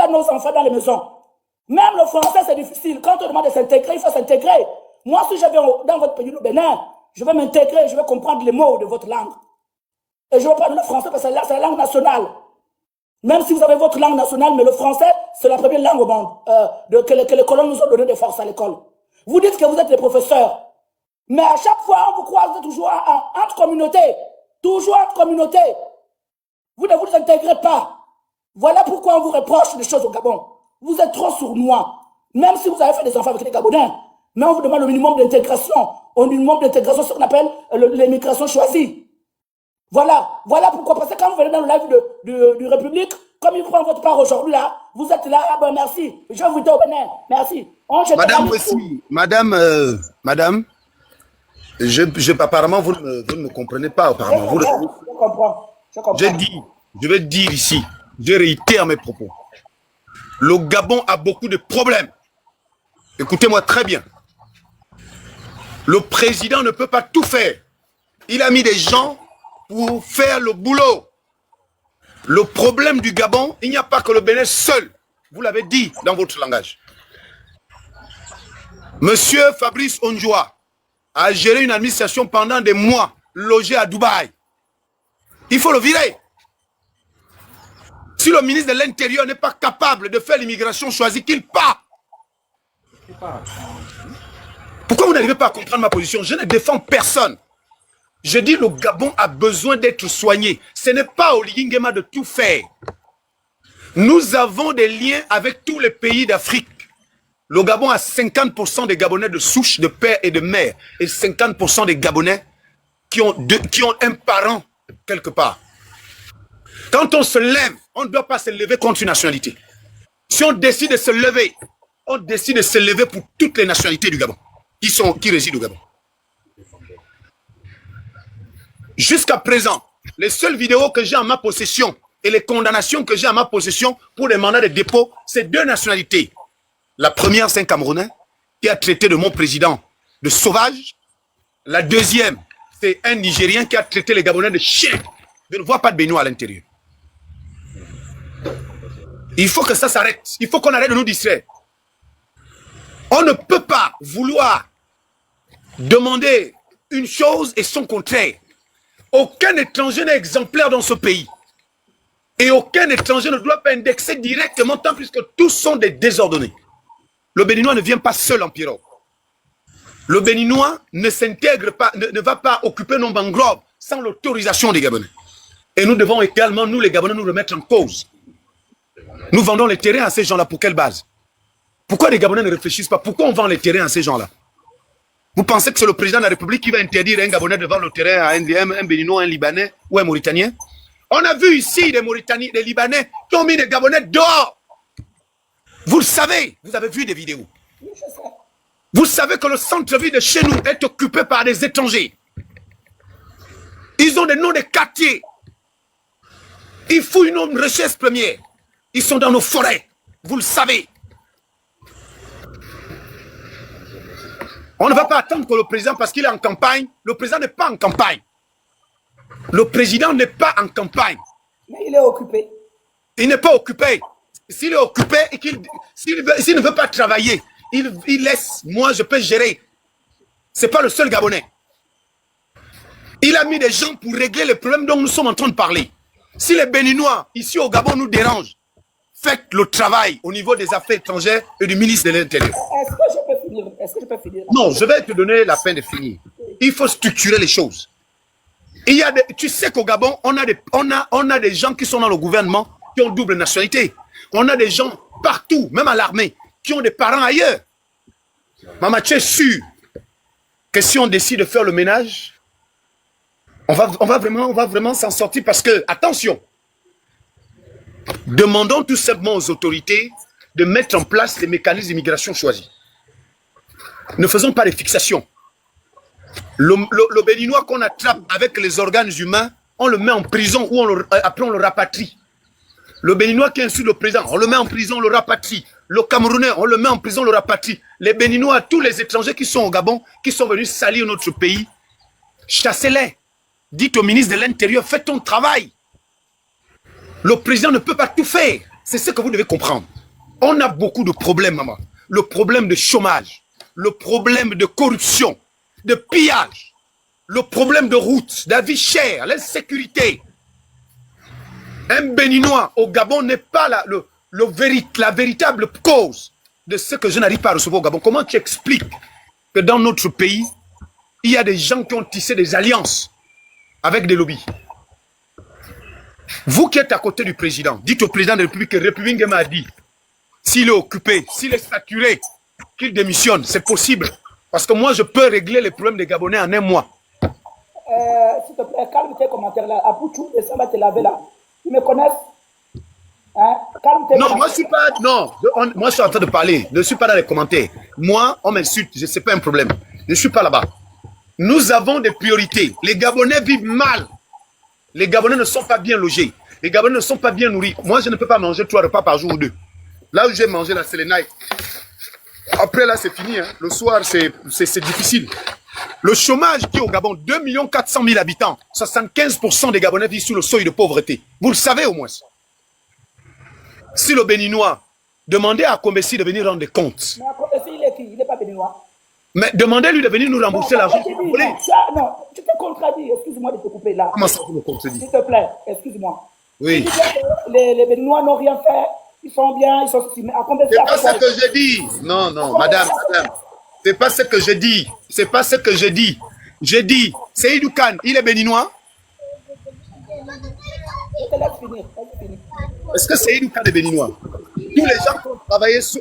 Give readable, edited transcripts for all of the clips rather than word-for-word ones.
faire nos enfants dans les maisons. Même le français, c'est difficile. Quand on demande de s'intégrer, il faut s'intégrer. Moi, si je vais dans votre pays, le Bénin, je vais m'intégrer, je vais comprendre les mots de votre langue. Et je vais parler le français parce que c'est la langue nationale. Même si vous avez votre langue nationale, mais le français, c'est la première langue au monde que les colons nous ont donné de force à l'école. Vous dites que vous êtes des professeurs. Mais à chaque fois, on vous croise toujours entre communautés. Toujours entre communautés. Vous ne vous intégrez pas. Voilà pourquoi on vous reproche des choses au Gabon. Vous êtes trop sournois. Même si vous avez fait des enfants avec les Gabonais. Mais on vous demande le minimum d'intégration. Au minimum d'intégration, ce qu'on appelle l'immigration choisie. Voilà pourquoi. Parce que quand vous venez dans le live du République, comme il prend votre part aujourd'hui là, vous êtes là, ah ben merci. Je vous dis au Bénin, merci. Madame aussi, madame, apparemment vous ne me comprenez pas. Apparemment. Je comprends. Je vais dire ici, je réitère mes propos. Le Gabon a beaucoup de problèmes. Écoutez-moi très bien. Le président ne peut pas tout faire. Il a mis des gens pour faire le boulot. Le problème du Gabon, il n'y a pas que le Bénin seul. Vous l'avez dit dans votre langage. Monsieur Fabrice Onjoa a géré une administration pendant des mois, logé à Dubaï. Il faut le virer. Si le ministre de l'Intérieur n'est pas capable de faire l'immigration choisie, qu'il part. Pourquoi vous n'arrivez pas à comprendre ma position? Je ne défends personne. Je dis le Gabon a besoin d'être soigné. Ce n'est pas au Lingema de tout faire. Nous avons des liens avec tous les pays d'Afrique. Le Gabon a 50% des Gabonais de souche, de père et de mère. Et 50% des Gabonais qui ont un parent quelque part. Quand on se lève, on ne doit pas se lever contre une nationalité. Si on décide de se lever, on décide de se lever pour toutes les nationalités du Gabon qui résident au Gabon. Jusqu'à présent, les seules vidéos que j'ai en ma possession et les condamnations que j'ai en ma possession pour des mandats de dépôt, c'est deux nationalités. La première, c'est un Camerounais qui a traité de mon président de sauvage. La deuxième, c'est un Nigérien qui a traité les Gabonais de chiens. Je ne vois pas de Béninois à l'intérieur. Il faut que ça s'arrête. Il faut qu'on arrête de nous distraire. On ne peut pas vouloir demander une chose et son contraire. Aucun étranger n'est exemplaire dans ce pays. Et aucun étranger ne doit pas indexer directement tant plus que tous sont des désordonnés. Le Béninois ne vient pas seul en pirogue. Le Béninois ne s'intègre pas, ne va pas occuper nos mangroves sans l'autorisation des Gabonais. Et nous devons également, nous les Gabonais, nous remettre en cause. Nous vendons les terrains à ces gens-là pour quelle base? Pourquoi les Gabonais ne réfléchissent pas? Pourquoi on vend les terrains à ces gens-là? Vous pensez que c'est le président de la République qui va interdire un Gabonais de vendre le terrain à un Béninois, un Libanais ou un Mauritanien? On a vu ici des Mauritaniens, des Libanais qui ont mis des Gabonais dehors. Vous le savez, vous avez vu des vidéos. Vous savez que le centre-ville de chez nous est occupé par des étrangers. Ils ont des noms de quartiers. Ils fouillent nos richesses premières. Ils sont dans nos forêts. Vous le savez. On ne va pas attendre que le président, parce qu'il est en campagne, le président n'est pas en campagne. Le président n'est pas en campagne. Mais il est occupé. Il n'est pas occupé. S'il est occupé et s'il ne veut pas travailler, il laisse. Moi, je peux gérer. Ce n'est pas le seul Gabonais. Il a mis des gens pour régler les problèmes dont nous sommes en train de parler. Si les Béninois, ici au Gabon, nous dérangent, faites le travail au niveau des affaires étrangères et du ministre de l'Intérieur. Est-ce que je peux finir? Non, je vais te donner la peine de finir. Il faut structurer les choses. Tu sais qu'au Gabon, on a des gens qui sont dans le gouvernement qui ont double nationalité. On a des gens partout, même à l'armée, qui ont des parents ailleurs. Maman, tu es sûr que si on décide de faire le ménage, on va vraiment s'en sortir parce que, attention, demandons tout simplement aux autorités de mettre en place les mécanismes d'immigration choisis. Ne faisons pas de fixations. Le Béninois qu'on attrape avec les organes humains, on le met en prison ou après on le rapatrie. Le Béninois qui insulte le président, on le met en prison, on le rapatrie. Le Camerounais, on le met en prison, on le rapatrie. Les Béninois, tous les étrangers qui sont au Gabon, qui sont venus salir notre pays, chassez-les. Dites au ministre de l'Intérieur, fais ton travail. Le président ne peut pas tout faire. C'est ce que vous devez comprendre. On a beaucoup de problèmes, maman. Le problème de chômage, le problème de corruption, de pillage, le problème de route, de la vie chère, l'insécurité. Un Béninois au Gabon n'est pas la véritable cause de ce que je n'arrive pas à recevoir au Gabon. Comment tu expliques que dans notre pays, il y a des gens qui ont tissé des alliances avec des lobbies? Vous qui êtes à côté du président, dites au président de la République que République m'a dit, s'il est occupé, s'il est saturé, qu'il démissionne. C'est possible. Parce que moi, je peux régler les problèmes des Gabonais en un mois. S'il te plaît, calme tes commentaires là. Apouchou, descends, va te laver là. Ils me connaissent. Hein? Calme tes Non, moi, je suis pas. Non, moi, je suis en train de parler. Je ne suis pas dans les commentaires. Moi, on m'insulte. Je sais pas un problème. Je ne suis pas là-bas. Nous avons des priorités. Les Gabonais vivent mal. Les Gabonais ne sont pas bien logés. Les Gabonais ne sont pas bien nourris. Moi, je ne peux pas manger 3 repas par jour ou 2. Là où j'ai mangé, là, c'est les nights. Après, là, c'est fini. Hein. Le soir, c'est difficile. Le chômage qui est au Gabon, 2 400 000 habitants, 75% des Gabonais vivent sous le seuil de pauvreté. Vous le savez au moins. Si le Béninois demandait à Kombessi de venir rendre des comptes. Mais Kombessi, il est qui? Il n'est pas béninois. Mais demandez-lui de venir nous rembourser l'argent. Non, tu te contredis. Excuse-moi de te couper là. Comment ça, vous me contredis? S'il te plaît, excuse-moi. Oui. Les Béninois n'ont rien fait. Ils sont bien, ils sont... C'est pas ce que je dis. Non, non, madame. C'est pas ce que je dis. C'est pas ce que je dis. Je dis, Seydou Khan, il est béninois? Je te laisse finir. Est-ce que Seydou Khan est béninois? Tous les gens qui ont travaillé sous...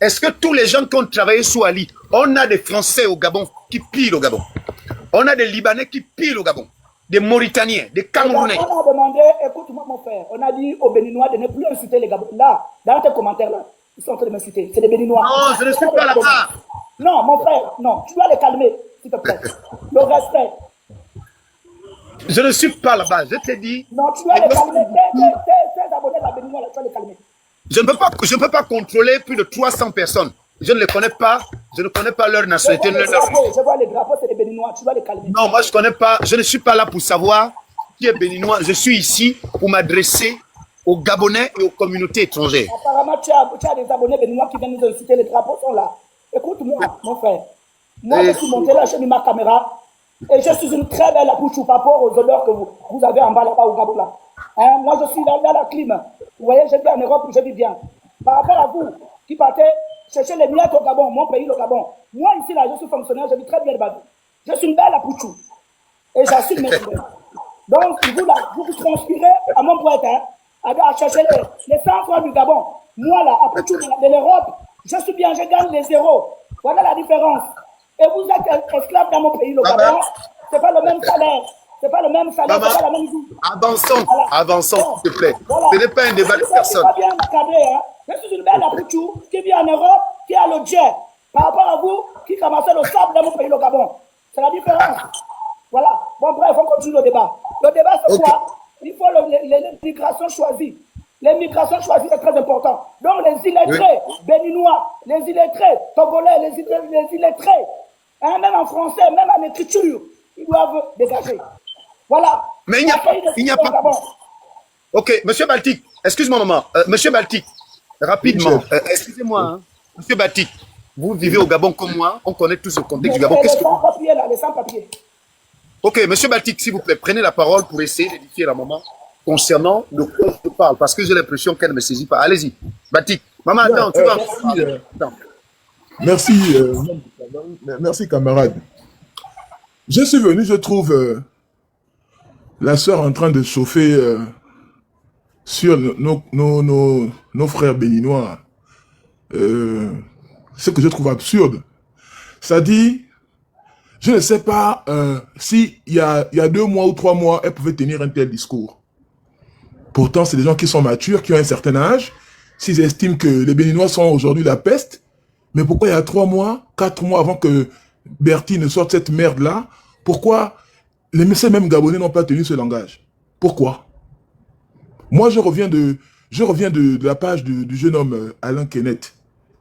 Est-ce que tous les gens qui ont travaillé sous Ali, on a des Français au Gabon qui pillent au Gabon. On a des Libanais qui pillent au Gabon. Des Mauritaniens, des Camerounais. On a demandé, écoute-moi mon frère, on a dit aux Béninois de ne plus insulter les Gabonais. Là, dans tes commentaires là, ils sont en train de m'insulter. C'est des Béninois. Non, je ne suis pas là-bas. Non, mon frère, non. Tu dois les calmer, s'il te plaît. Le respect. Je ne suis pas là-bas, je te dis. Non, tu dois les calmer. Tes abonnés de la Béninois, tu dois les calmer. Je ne peux pas contrôler plus de 300 personnes. Je ne les connais pas. Je ne connais pas leur nationalité. Je vois les drapeaux, c'est des Béninois. Tu dois les calmer. Non, moi je connais pas. Je ne suis pas là pour savoir qui est béninois. Je suis ici pour m'adresser aux Gabonais et aux communautés étrangères. Apparemment, tu as des abonnés béninois qui viennent nous inciter. Les drapeaux sont là. Écoute-moi, mon frère. Moi, je suis monté là, j'ai mis ma caméra. Et je suis une très belle apouchou par rapport aux odeurs que vous avez en bas là-bas au Gabon là. Hein? Moi, je suis dans la clim. Vous voyez, je vis en Europe, je vis bien. Par rapport à vous, qui partez chercher les miettes au Gabon, mon pays, le Gabon. Moi, ici, là, je suis fonctionnaire, je vis très bien le Gabon. Je suis une belle apouchou. Et j'assume mes problèmes. Donc, vous, là, vous transpirez à mon poète, hein, à chercher les 100 francs du Gabon. Moi, là, apouchou de l'Europe, je suis bien, je gagne les zéros. Voilà la différence. Et vous êtes esclave dans mon pays, le Gabon. C'est pas le même salaire. C'est pas le même salaire, c'est pas la même vie. Avançons, voilà. Avançons, s'il te plaît. Voilà. Ce n'est pas un débat de personne. Pas bien cadré, hein. Je suis une belle apouchou qui vit en Europe, qui a le jet. Par rapport à vous, qui commencez le sable dans mon pays, le Gabon. C'est la différence. Voilà. Bon, bref, on continue le débat. Le débat, c'est quoi? Il faut l'immigration choisie. L'immigration choisie, c'est très important. Donc, les illettrés, béninois, les illettrés, togolais, les illettrés, hein, même en français, même en écriture, ils doivent dégager. Voilà. Mais il n'y a pas. Ok, monsieur Baltic, excuse-moi, maman. Monsieur Baltic, rapidement, excusez-moi, hein. Monsieur Baltic, vous vivez au Gabon comme moi, on connaît tous le contexte du Gabon. Les sans-papiers, là, les sans-papiers. Ok, monsieur Baltic, s'il vous plaît, prenez la parole pour essayer d'édifier la maman concernant de quoi je parle, parce que j'ai l'impression qu'elle ne me saisit pas. Allez-y, Baltic. Maman, attends, tu vas. Merci, camarade. Je suis venu, je trouve la sœur en train de chauffer sur nos frères béninois. Ce que je trouve absurde. Ça dit, je ne sais pas si il y a 2 mois ou 3 mois, elle pouvait tenir un tel discours. Pourtant, c'est des gens qui sont matures, qui ont un certain âge. S'ils estiment que les Béninois sont aujourd'hui la peste, mais pourquoi il y a 3 mois, 4 mois avant que Bertie ne sorte cette merde-là, pourquoi ces mêmes Gabonais n'ont pas tenu ce langage? Pourquoi? Moi, je reviens de la page du jeune homme Alain Kenneth.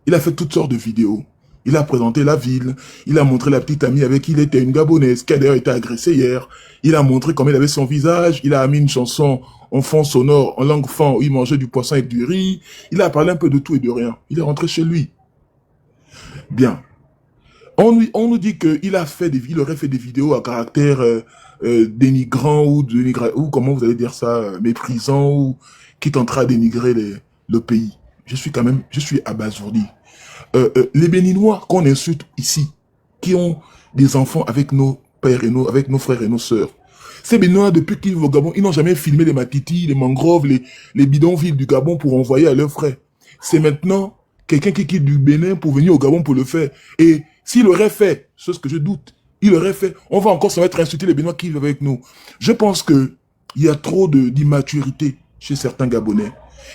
Il a fait toutes sortes de vidéos. Il a présenté la ville, il a montré la petite amie avec qui il était, une Gabonaise, qui a d'ailleurs été agressée hier. Il a montré comment il avait son visage, il a mis une chanson en fond sonore, en langue fan, où il mangeait du poisson et du riz. Il a parlé un peu de tout et de rien. Il est rentré chez lui. Bien. On nous dit qu'il aurait fait des vidéos à caractère dénigrant ou comment vous allez dire ça, méprisant ou qui tentera à dénigrer le pays. Je suis abasourdi. Les Béninois qu'on insulte ici, qui ont des enfants avec nos pères avec nos frères et nos sœurs. Ces Béninois, depuis qu'ils vivent au Gabon, ils n'ont jamais filmé les matitis, les mangroves, les bidonvilles du Gabon pour envoyer à leurs frères. C'est maintenant quelqu'un qui quitte du Bénin pour venir au Gabon pour le faire. Et s'il aurait fait, c'est ce que je doute, il aurait fait, on va encore se mettre à insulter les Béninois qui vivent avec nous. Je pense que il y a trop d'immaturité chez certains Gabonais.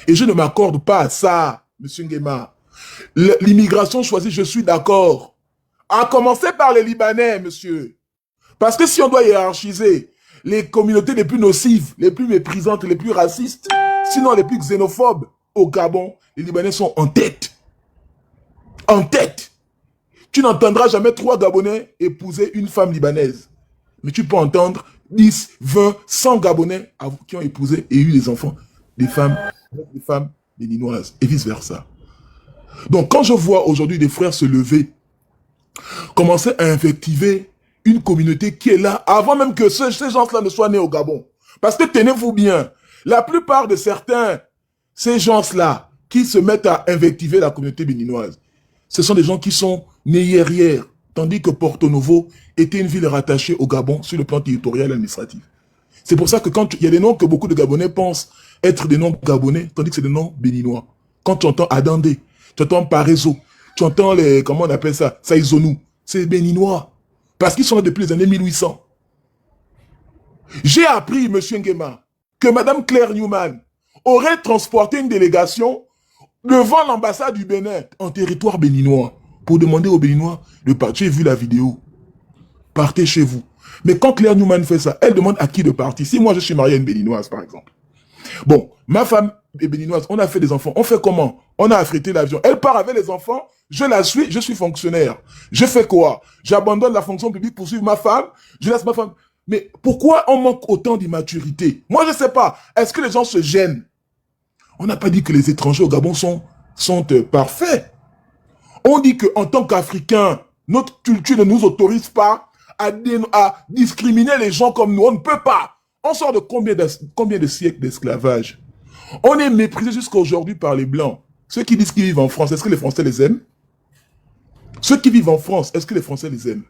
Et je ne m'accorde pas à ça, Monsieur Nguema. L'immigration choisie, je suis d'accord. À commencer par les Libanais, monsieur. Parce que si on doit hiérarchiser les communautés les plus nocives, les plus méprisantes, les plus racistes, sinon les plus xénophobes au Gabon, les Libanais sont en tête. En tête. Tu n'entendras jamais 3 Gabonais épouser une femme libanaise. Mais tu peux entendre 10, 20, 100 Gabonais qui ont épousé et eu des enfants, des femmes béninoises et vice-versa. Donc quand je vois aujourd'hui des frères se lever, commencer à invectiver une communauté qui est là avant même que ces gens-là ne soient nés au Gabon. Parce que tenez-vous bien, la plupart de ces gens-là qui se mettent à invectiver la communauté béninoise, ce sont des gens qui sont nés hier, tandis que Porto Novo était une ville rattachée au Gabon sur le plan territorial et administratif. C'est pour ça que quand il y a des noms que beaucoup de Gabonais pensent être des noms gabonais, tandis que c'est des noms béninois. Quand tu entends Adandé, tu entends Parezo, tu entends comment on appelle ça, Saïzonou, c'est béninois. Parce qu'ils sont là depuis les années 1800. J'ai appris, monsieur Nguema, que madame Claire Newman aurait transporté une délégation devant l'ambassade du Bénin en territoire béninois pour demander aux Béninois de partir. J'ai vu la vidéo. Partez chez vous. Mais quand Claire Newman fait ça, elle demande à qui de partir. Si moi je suis marié à une béninoise, par exemple. Bon, ma femme est béninoise, on a fait des enfants. On fait comment? On a affrété l'avion. Elle part avec les enfants, je la suis, je suis fonctionnaire. Je fais quoi? J'abandonne la fonction publique pour suivre ma femme, je laisse ma femme. Mais pourquoi on manque autant d'immaturité? Moi, je ne sais pas. Est-ce que les gens se gênent? On n'a pas dit que les étrangers au Gabon sont parfaits. On dit qu'en tant qu'Africains, notre culture ne nous autorise pas à discriminer les gens comme nous. On ne peut pas. On sort de combien de siècles d'esclavage? On est méprisé jusqu'à aujourd'hui par les Blancs. Ceux qui disent qu'ils vivent en France, est-ce que les Français les aiment? Ceux qui vivent en France, est-ce que les Français les aiment?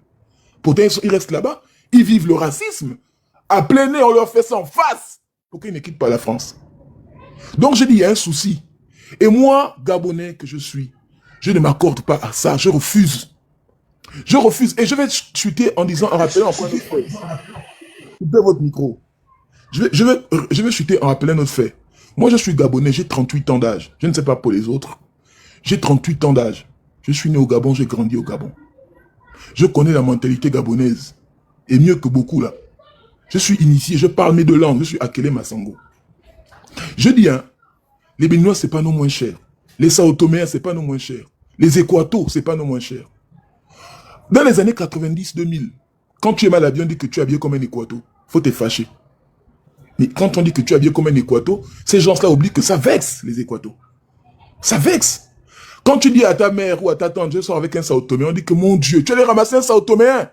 Pourtant, ils restent là-bas. Ils vivent le racisme. À plein nez, on leur fait ça en face pour qu'ils ne quittent pas la France. Donc, je dis, il y a un souci. Et moi, Gabonais que je suis, je ne m'accorde pas à ça. Je refuse. Je refuse. Et je vais chuter en rappelant encore notre fait. Coupez votre micro. Je vais chuter en rappelant notre fait. Moi, je suis Gabonais, j'ai 38 ans d'âge. Je ne sais pas pour les autres. J'ai 38 ans d'âge. Je suis né au Gabon, j'ai grandi au Gabon. Je connais la mentalité gabonaise. Et mieux que beaucoup, là. Je suis initié, je parle mes 2 langues. Je suis Akele Massango. Je dis, hein, les Béninois, c'est pas nos moins chers. Les Sao-Toméens, c'est pas nos moins chers. Les Équatos, c'est pas nos moins chers. Dans les années 90-2000, quand tu es mal habillé, on dit que tu es habillé comme un Équato. Faut te fâcher. Mais quand on dit que tu es habillé comme un Équato, ces gens-là oublient que ça vexe les Équatos. Ça vexe. Quand tu dis à ta mère ou à ta tante, je sors avec un Sao-Toméen, on dit que mon Dieu, tu allais ramasser un Sao-Toméen.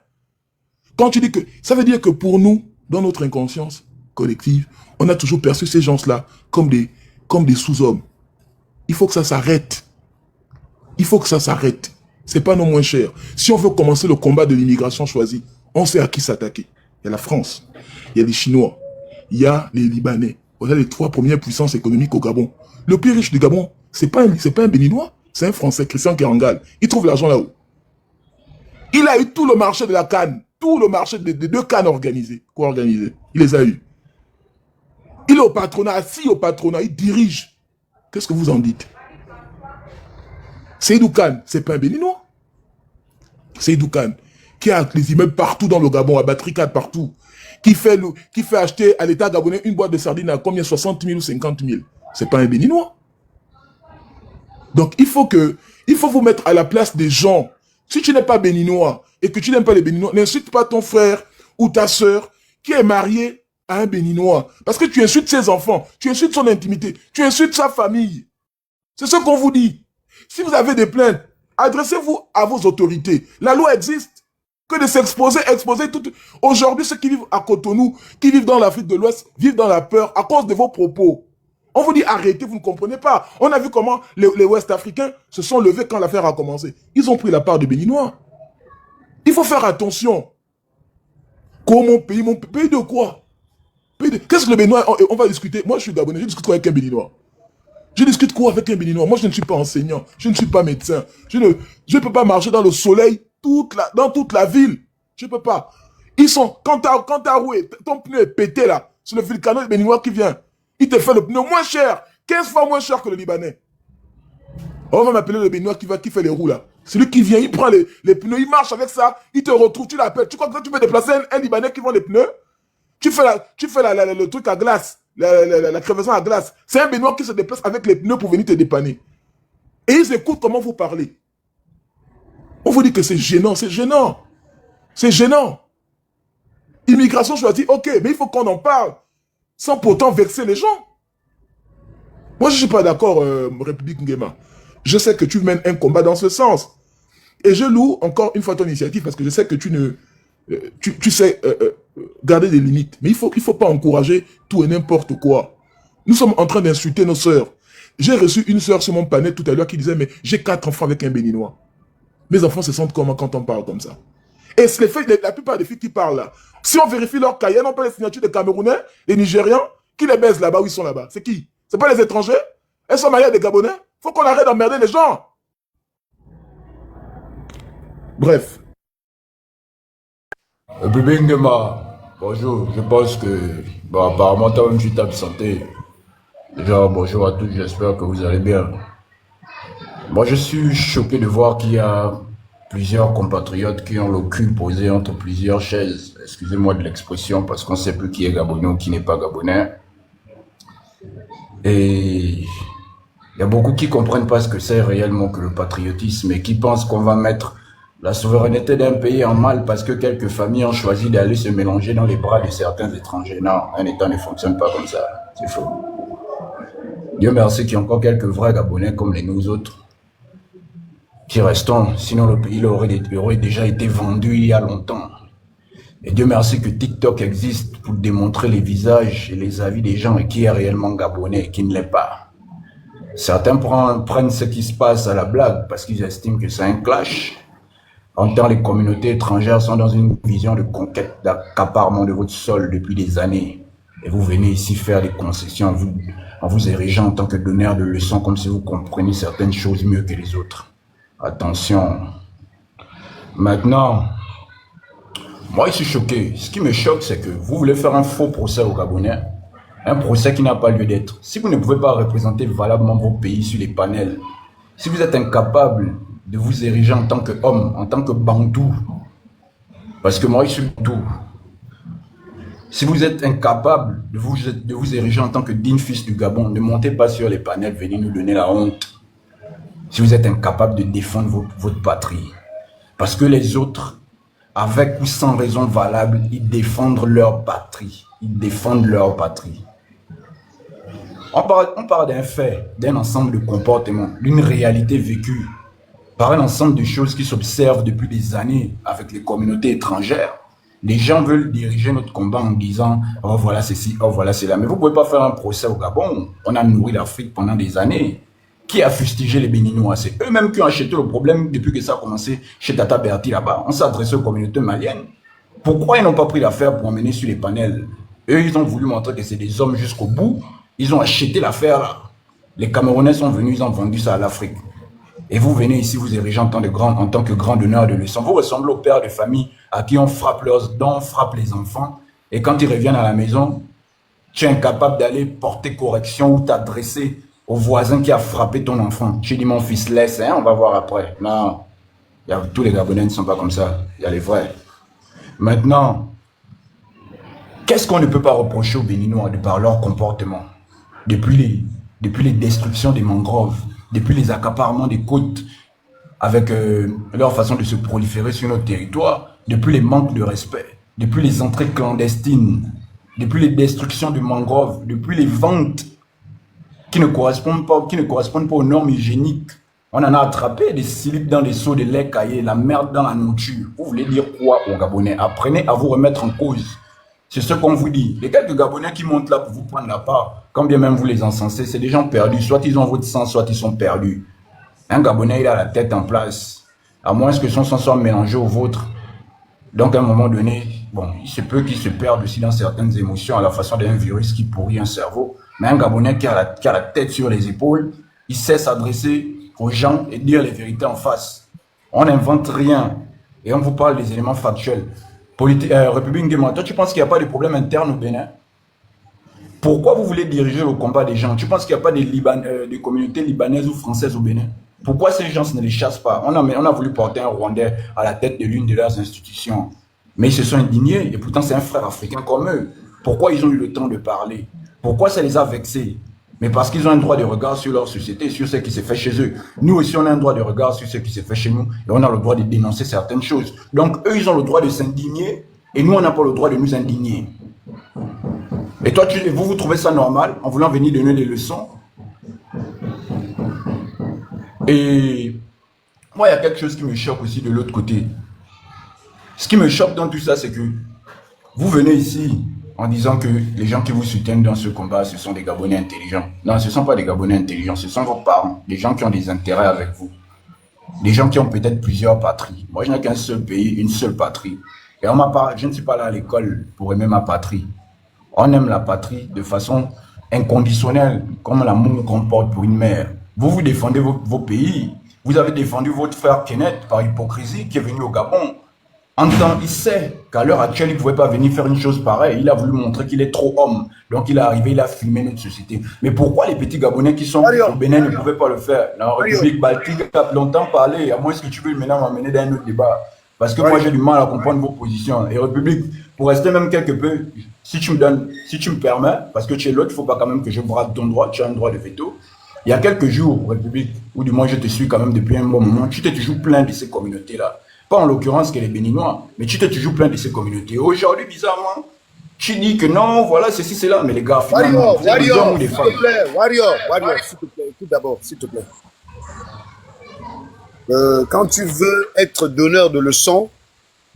Quand tu dis que... Ça veut dire que pour nous, dans notre inconscience collective, on a toujours perçu ces gens-là comme des sous-hommes. Il faut que ça s'arrête. Il faut que ça s'arrête. C'est pas nos moins chers. Si on veut commencer le combat de l'immigration choisie, on sait à qui s'attaquer. Il y a la France, il y a les Chinois, il y a les Libanais. On a les 3 premières puissances économiques au Gabon. Le plus riche du Gabon, c'est pas un Béninois, c'est un Français, Christian Kerangal. Il trouve l'argent là-haut. Il a eu tout le marché de la canne, tout le marché des 2 cannes organisées, co-organisées. Il les a eu. Il est au patronat, assis au patronat, il dirige. Qu'est-ce que vous en dites? Seydou Kane, c'est pas un Béninois. Seydou Kane, qui a les immeubles partout dans le Gabon, à Batricade partout, qui fait acheter à l'État gabonais une boîte de sardines à combien? 60 000 ou 50 000. C'est pas un Béninois. Donc il faut vous mettre à la place des gens Si tu n'es pas béninois et que tu n'aimes pas les béninois, n'insulte pas ton frère ou ta sœur qui est marié à un béninois. Parce que tu insultes ses enfants, tu insultes son intimité, tu insultes sa famille. C'est ce qu'on vous dit. Si vous avez des plaintes, adressez-vous à vos autorités. La loi existe. Que de s'exposer, exposer tout. Aujourd'hui, ceux qui vivent à Cotonou, qui vivent dans l'Afrique de l'Ouest, vivent dans la peur à cause de vos propos. On vous dit arrêtez, vous ne comprenez pas. On a vu comment les Ouest-Africains se sont levés quand l'affaire a commencé. Ils ont pris la part des Béninois. Il faut faire attention. Comment mon pays de quoi? Qu'est-ce que le Béninois? On va discuter. Moi, je suis Gabonais, je discute quoi avec un Béninois? Je discute quoi avec un Béninois? Moi, je ne suis pas enseignant, je ne suis pas médecin. Je ne peux pas marcher dans le soleil dans toute la ville. Je ne peux pas. Ils sont, quand t'as roué, ton pneu est pété là, c'est le Vulcano béninois qui vient. Il te fait le pneu moins cher, 15 fois moins cher que le Libanais. On va m'appeler le Béninois qui fait les roues là. C'est lui qui vient, il prend les pneus, il marche avec ça, il te retrouve, tu l'appelles. Tu crois que tu peux déplacer un Libanais qui vend les pneus? Tu fais le truc à glace, la crevaison à glace. C'est un Béninois qui se déplace avec les pneus pour venir te dépanner. Et ils écoutent comment vous parlez. On vous dit que c'est gênant, c'est gênant. C'est gênant. Immigration choisie, ok, mais il faut qu'on en parle sans pourtant vexer les gens. Moi, je ne suis pas d'accord, République Nguema. Je sais que tu mènes un combat dans ce sens. Et je loue encore une fois ton initiative parce que je sais que tu sais garder des limites. Mais il faut pas encourager tout et n'importe quoi. Nous sommes en train d'insulter nos sœurs. J'ai reçu une sœur sur mon panel tout à l'heure qui disait, mais j'ai 4 enfants avec un Béninois. Mes enfants se sentent comment quand on parle comme ça? Et la plupart des filles qui parlent là, si on vérifie leur cahier, on pas les signatures des Camerounais, des Nigérians, qui les baisent là-bas où ils sont là-bas? C'est qui? C'est pas les étrangers? Elles sont mariées à des Gabonais? Faut qu'on arrête d'emmerder les gens. Bref. Bébé Nguema, bonjour. Je pense que, apparemment, toi-même, tu t'es absenté. Déjà, bonjour à tous, j'espère que vous allez bien. Moi, je suis choqué de voir qu'il y a plusieurs compatriotes qui ont le cul posé entre plusieurs chaises. Excusez-moi de l'expression, parce qu'on ne sait plus qui est Gabonais ou qui n'est pas Gabonais. Et il y a beaucoup qui ne comprennent pas ce que c'est réellement que le patriotisme et qui pensent qu'on va mettre la souveraineté d'un pays en mal parce que quelques familles ont choisi d'aller se mélanger dans les bras de certains étrangers. Non, un État ne fonctionne pas comme ça. C'est faux. Dieu merci qu'il y a encore quelques vrais Gabonais comme les nous autres qui restons, sinon le pays aurait déjà été vendu il y a longtemps. Et Dieu merci que TikTok existe pour démontrer les visages et les avis des gens et qui est réellement Gabonais et qui ne l'est pas. Certains prennent ce qui se passe à la blague parce qu'ils estiment que c'est un clash. En temps, les communautés étrangères sont dans une vision de conquête, d'accaparement de votre sol depuis des années. Et vous venez ici faire des concessions en vous érigeant en tant que donneur de leçons comme si vous compreniez certaines choses mieux que les autres. Attention. Maintenant, moi, je suis choqué. Ce qui me choque, c'est que vous voulez faire un faux procès aux Gabonais. Un procès qui n'a pas lieu d'être. Si vous ne pouvez pas représenter valablement vos pays sur les panels, si vous êtes incapable de vous ériger en tant qu'homme, en tant que Bantou, parce que moi, je suis Bantou. Si vous êtes incapable de vous ériger en tant que digne fils du Gabon, ne montez pas sur les panels, venez nous donner la honte. Si vous êtes incapable de défendre votre patrie. Parce que les autres, avec ou sans raison valable, ils défendent leur patrie. Ils défendent leur patrie. On parle d'un fait, d'un ensemble de comportements, d'une réalité vécue par un ensemble de choses qui s'observent depuis des années avec les communautés étrangères. Les gens veulent diriger notre combat en disant « Oh voilà ceci, oh voilà cela ». Mais vous ne pouvez pas faire un procès au Gabon. On a nourri l'Afrique pendant des années. Qui a fustigé les Béninois? C'est eux-mêmes qui ont acheté le problème depuis que ça a commencé chez Tata Berti là-bas. On s'est adressé aux communautés maliennes. Pourquoi ils n'ont pas pris l'affaire pour emmener sur les panels? Eux, ils ont voulu montrer que c'est des hommes jusqu'au bout. Ils ont acheté l'affaire là. Les Camerounais sont venus, ils ont vendu ça à l'Afrique. Et vous venez ici vous ériger en tant que grand donneur de leçons. Vous ressemblez aux pères de famille à qui on frappe dont on frappe les enfants. Et quand ils reviennent à la maison, tu es incapable d'aller porter correction ou t'adresser au voisin qui a frappé ton enfant. Tu dis mon fils laisse, hein, on va voir après. Non, tous les Gabonais ne sont pas comme ça. Il y a les vrais. Maintenant, qu'est-ce qu'on ne peut pas reprocher aux Béninois de par leur comportement? Depuis les destructions des mangroves, depuis les accaparements des côtes, avec leur façon de se proliférer sur notre territoire, depuis les manques de respect, depuis les entrées clandestines, depuis les destructions de mangroves, depuis les ventes qui ne correspondent pas aux normes hygiéniques. On en a attrapé des silips dans des seaux de lait caillé, la merde dans la nourriture. Vous voulez dire quoi aux Gabonais? Apprenez à vous remettre en cause. C'est ce qu'on vous dit. Les quelques Gabonais qui montent là pour vous prendre la part, quand bien même vous les encensez, c'est des gens perdus. Soit ils ont votre sang, soit ils sont perdus. Un Gabonais, il a la tête en place. À moins que son sang soit mélangé au vôtre. Donc à un moment donné, bon, il se peut qu'il se perde aussi dans certaines émotions à la façon d'un virus qui pourrit un cerveau. Mais un Gabonais qui a la tête sur les épaules, il sait s'adresser aux gens et dire les vérités en face. On n'invente rien et on vous parle des éléments factuels. République Nguema, toi tu penses qu'il n'y a pas de problème interne au Bénin? Pourquoi vous voulez diriger le combat des gens? Tu penses qu'il n'y a pas de communautés libanaises ou françaises au Bénin? Pourquoi ces gens ne les chassent pas? On a voulu porter un Rwandais à la tête de l'une de leurs institutions. Mais ils se sont indignés et pourtant c'est un frère africain comme eux. Pourquoi ils ont eu le temps de parler? Pourquoi ça les a vexés? Mais parce qu'ils ont un droit de regard sur leur société, sur ce qui s'est fait chez eux. Nous aussi, on a un droit de regard sur ce qui s'est fait chez nous et on a le droit de dénoncer certaines choses. Donc, eux, ils ont le droit de s'indigner et nous, on n'a pas le droit de nous indigner. Et toi, vous trouvez ça normal en voulant venir donner des leçons? Et moi, il y a quelque chose qui me choque aussi de l'autre côté. Ce qui me choque dans tout ça, c'est que vous venez ici en disant que les gens qui vous soutiennent dans ce combat, ce sont des Gabonais intelligents. Non, ce ne sont pas des Gabonais intelligents, ce sont vos parents, des gens qui ont des intérêts avec vous. Des gens qui ont peut-être plusieurs patries. Moi, je n'ai qu'un seul pays, une seule patrie. Et je ne suis pas là à l'école pour aimer ma patrie. On aime la patrie de façon inconditionnelle, comme l'amour qu'on porte pour une mère. Vous défendez vos pays. Vous avez défendu votre frère Kenneth par hypocrisie qui est venu au Gabon. Il sait qu'à l'heure actuelle, il ne pouvait pas venir faire une chose pareille. Il a voulu montrer qu'il est trop homme. Donc, il est arrivé, il a filmé notre société. Mais pourquoi les petits Gabonais qui sont au Bénin ne pouvaient pas le faire? La République Baltique a longtemps parlé. À moins que tu veux maintenant m'amener dans un autre débat. Parce que moi, j'ai du mal à comprendre vos positions. Et République, pour rester même quelque peu, si tu me permets, parce que tu es l'autre, il ne faut pas quand même que je brade ton droit, tu as un droit de veto. Il y a quelques jours, République, ou du moins je te suis quand même depuis un bon moment, tu t'es toujours plaint de ces communautés-là. Pas en l'occurrence que les Béninois, mais tu t'es toujours plaint de ces communautés. Aujourd'hui, bizarrement, tu dis que non, voilà, ceci, cela, mais les gars, finalement, Warrior, s'il te plaît, Warrior, s'il te plaît, tout d'abord, s'il te plaît. Quand tu veux être donneur de leçons,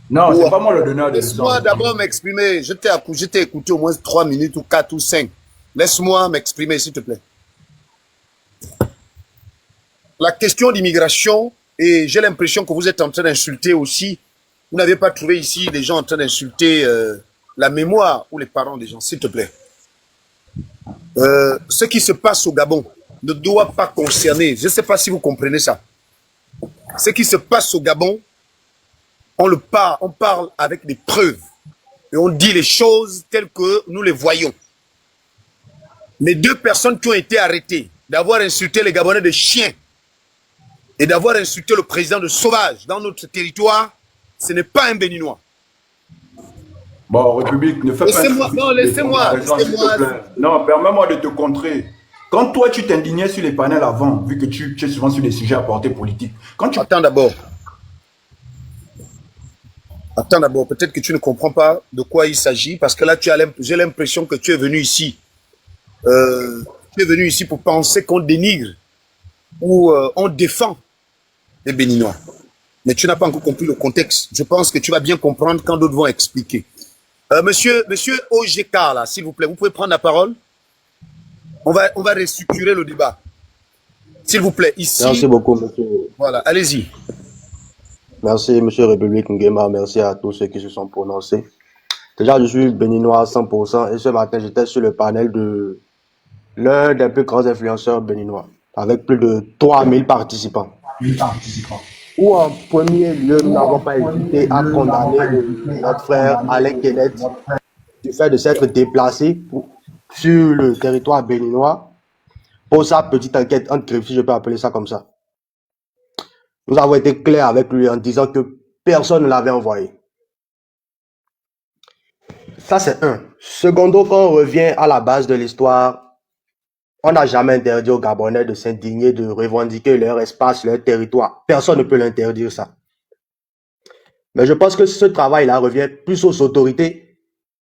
non, c'est pas moi le donneur de leçons. Laisse-moi d'abord m'exprimer. Je t'ai écouté au moins 3 minutes ou 4 ou 5. Laisse-moi m'exprimer, s'il te plaît. La question d'immigration, et j'ai l'impression que vous êtes en train d'insulter aussi. Vous n'avez pas trouvé ici des gens en train d'insulter la mémoire ou les parents des gens, s'il te plaît. Ce qui se passe au Gabon ne doit pas concerner, je ne sais pas si vous comprenez ça. Ce qui se passe au Gabon, on parle avec des preuves. Et on dit les choses telles que nous les voyons. Les 2 personnes qui ont été arrêtées, d'avoir insulté les Gabonais de chiens, et d'avoir insulté le président de sauvage dans notre territoire, ce n'est pas un Béninois. Bon, République, ne fais pas... Non, laissez-moi. Non, permets-moi de te contrer. Quand toi, tu t'indignais sur les panels avant, vu que tu es souvent sur des sujets à portée politique. Attends d'abord. Peut-être que tu ne comprends pas de quoi il s'agit, parce que là, j'ai l'impression que tu es venu ici. Tu es venu ici pour penser qu'on dénigre ou on défend les Béninois. Mais tu n'as pas encore compris le contexte. Je pense que tu vas bien comprendre quand d'autres vont expliquer. Monsieur OGK, là, s'il vous plaît, vous pouvez prendre la parole. On va restructurer le débat. S'il vous plaît, ici. Merci beaucoup, monsieur. Voilà, allez-y. Merci, monsieur République Nguema. Merci à tous ceux qui se sont prononcés. Déjà, je suis béninois à 100% et ce matin, j'étais sur le panel de l'un des plus grands influenceurs béninois, avec plus de 3000 participants. Où en premier lieu, nous n'avons pas hésité à condamner notre frère Alain Kenneth du fait de s'être déplacé sur le territoire béninois pour sa petite enquête entre griffes, si je peux appeler ça comme ça. Nous avons été clairs avec lui en disant que personne ne l'avait envoyé. Ça, c'est un. Secondo, quand on revient à la base de l'histoire, On n'a jamais interdit aux Gabonais de s'indigner, de revendiquer leur espace, leur territoire. Personne ne peut l'interdire ça. Mais je pense que ce travail-là revient plus aux autorités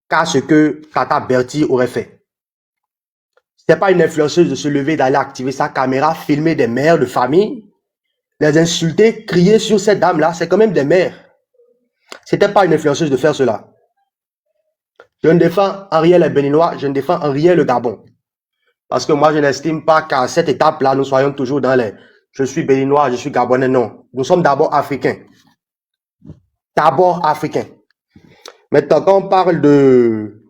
qu'à ce que Tata Bertie aurait fait. Ce n'est pas une influenceuse de se lever, d'aller activer sa caméra, filmer des mères de famille, les insulter, crier sur cette dame-là. C'est quand même des mères. Ce n'était pas une influenceuse de faire cela. Je ne défends en rien les Béninois, je ne défends en rien le Gabon. Parce que moi, je n'estime pas qu'à cette étape-là, nous soyons toujours dans les « je suis Béninois, je suis Gabonais ». Non, nous sommes d'abord Africains. D'abord Africains. Maintenant, quand on parle de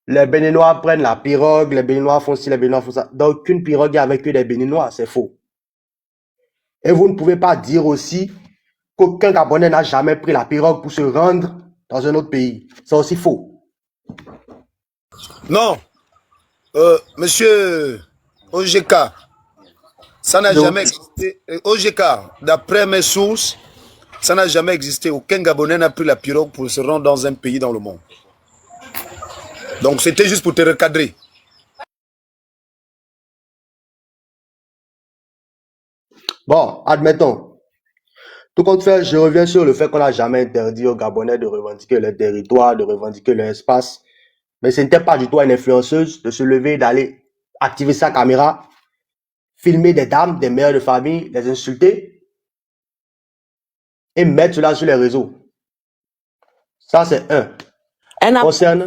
les Béninois prennent la pirogue, les Béninois font ci, les Béninois font ça. Donc, aucune pirogue est avec eux des Béninois, c'est faux. Et vous ne pouvez pas dire aussi qu'aucun Gabonais n'a jamais pris la pirogue pour se rendre dans un autre pays. C'est aussi faux. Non. Monsieur OGK, ça n'a jamais existé. OGK, d'après mes sources, ça n'a jamais existé. Aucun Gabonais n'a pris la pirogue pour se rendre dans un pays dans le monde. Donc c'était juste pour te recadrer. Bon, admettons. Tout compte fait, je reviens sur le fait qu'on n'a jamais interdit aux Gabonais de revendiquer leur territoire, de revendiquer leur espace. Mais ce n'était pas du tout une influenceuse de se lever, d'aller activer sa caméra, filmer des dames, des mères de famille, les insulter et mettre cela sur les réseaux. Ça, c'est un. Elle n'a Concernant...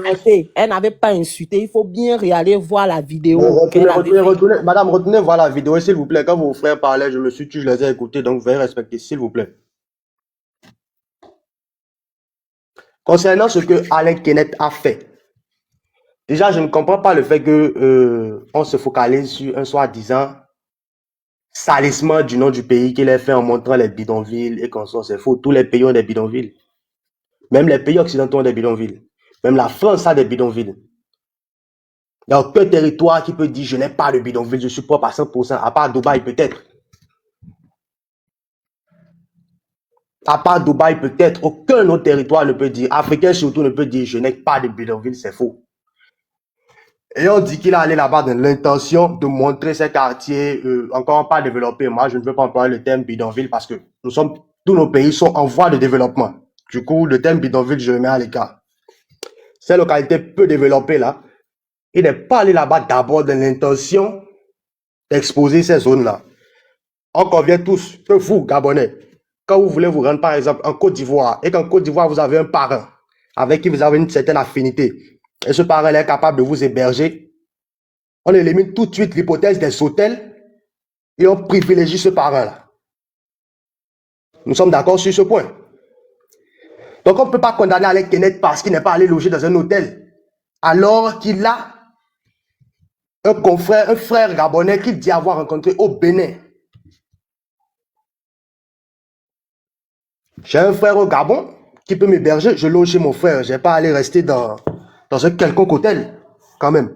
pas insulté. Il faut bien aller voir la vidéo. Retournez, madame, retournez voir la vidéo, s'il vous plaît. Quand vos frères parlaient, je me suis dit, je les ai écoutés, donc veuillez respecter, s'il vous plaît. Concernant ce que Alain Kenneth a fait, déjà, je ne comprends pas le fait que on se focalise sur un soi-disant salissement du nom du pays qu'il a fait en montrant les bidonvilles et qu'on sort. C'est faux. Tous les pays ont des bidonvilles. Même les pays occidentaux ont des bidonvilles. Même la France a des bidonvilles. Il n'y a aucun territoire qui peut dire je n'ai pas de bidonville, je suis propre à 100%, à part Dubaï peut-être. À part Dubaï peut-être, aucun autre territoire ne peut dire, africain surtout ne peut dire je n'ai pas de bidonville, c'est faux. Et on dit qu'il est allé là-bas dans l'intention de montrer ces quartiers encore pas développés. Moi, je ne veux pas employer le terme bidonville parce que tous nos pays sont en voie de développement. Du coup, le terme bidonville, je le mets à l'écart. Ces localités peu développées là, il n'est pas allé là-bas d'abord dans l'intention d'exposer ces zones-là. On convient tous que vous, Gabonais, quand vous voulez vous rendre par exemple en Côte d'Ivoire et qu'en Côte d'Ivoire vous avez un parent avec qui vous avez une certaine affinité et ce parent est capable de vous héberger, on élimine tout de suite l'hypothèse des hôtels et on privilégie ce parent-là. Nous sommes d'accord sur ce point. Donc on ne peut pas condamner Alain Kenneth parce qu'il n'est pas allé loger dans un hôtel alors qu'il a un confrère, un frère gabonais qu'il dit avoir rencontré au Bénin. J'ai un frère au Gabon qui peut m'héberger, je loge chez mon frère. Je n'ai pas à aller rester dans un quelconque hôtel, quand même.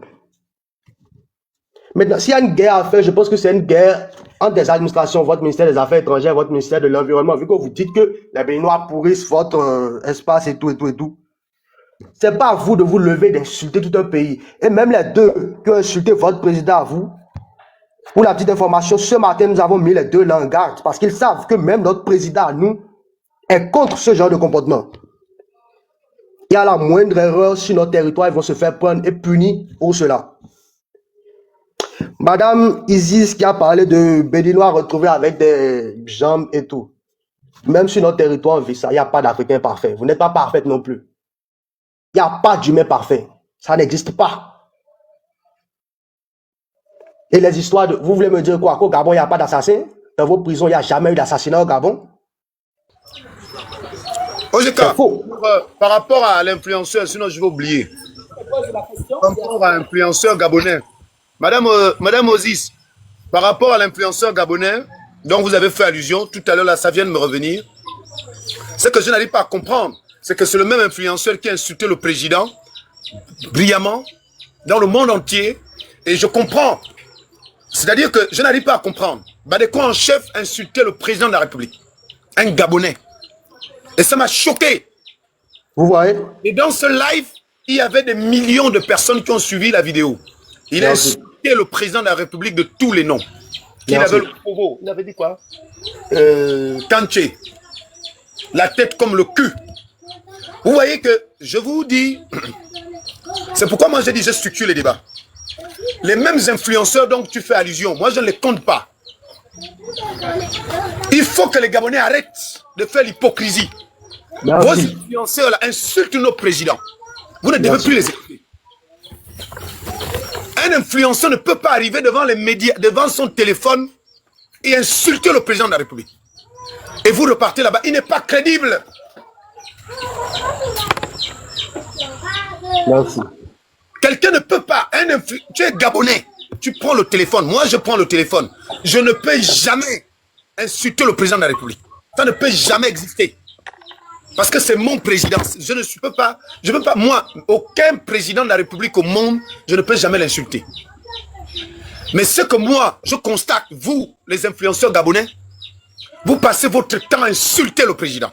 Maintenant, s'il y a une guerre à faire, je pense que c'est une guerre entre des administrations, votre ministère des Affaires étrangères, votre ministère de l'Environnement, vu que vous dites que les Béninois pourrissent votre espace et tout. C'est pas à vous de vous lever, d'insulter tout un pays. Et même les deux qui ont insulté votre président à vous, pour la petite information, ce matin, nous avons mis les deux là en garde parce qu'ils savent que même notre président à nous est contre ce genre de comportement. Il y a la moindre erreur sur notre territoire, ils vont se faire prendre et punir pour cela. Madame Isis qui a parlé de Béninois retrouvés avec des jambes et tout. Même sur notre territoire, on vit ça. Il n'y a pas d'Africain parfait. Vous n'êtes pas parfaite non plus. Il n'y a pas d'humain parfait. Ça n'existe pas. Et les histoires de... Vous voulez me dire quoi? Qu'au Gabon, il n'y a pas d'assassin? Dans vos prisons, il n'y a jamais eu d'assassinat au Gabon? OGK, par rapport à l'influenceur, sinon je vais oublier. Par rapport à l'influenceur gabonais. Madame Ozis, par rapport à l'influenceur gabonais, dont vous avez fait allusion, tout à l'heure, là, ça vient de me revenir. Ce que je n'arrive pas à comprendre, c'est que c'est le même influenceur qui a insulté le président, brillamment, dans le monde entier, et je comprends. C'est-à-dire que je n'arrive pas à comprendre. Badeko en chef insultait le président de la République, un Gabonais. Et ça m'a choqué. Vous voyez? Et dans ce live, il y avait des millions de personnes qui ont suivi la vidéo. Il a insulté insulté le président de la République de tous les noms. Qu'il Merci. avait le pogo. Il avait dit quoi? Kanché. La tête comme le cul. Vous voyez que, je vous dis, c'est pourquoi moi j'ai dit, je structure les débats. Les mêmes influenceurs dont tu fais allusion, moi je ne les compte pas. Il faut que les Gabonais arrêtent de faire l'hypocrisie. Vos Merci. influenceurs là, insultent nos présidents. Vous ne devez Merci. plus les écouter. Un influenceur ne peut pas arriver devant les médias, devant son téléphone et insulter le président de la République. Et vous repartez là-bas. Il n'est pas crédible. Merci. Quelqu'un ne peut pas. Tu es Gabonais. Tu prends le téléphone. Moi, je prends le téléphone. Je ne peux jamais insulter le président de la République. Ça ne peut jamais exister. Parce que c'est mon président. Je ne peux pas. Je ne peux pas. Moi, aucun président de la République au monde, je ne peux jamais l'insulter. Mais ce que moi, je constate, vous, les influenceurs gabonais, vous passez votre temps à insulter le président.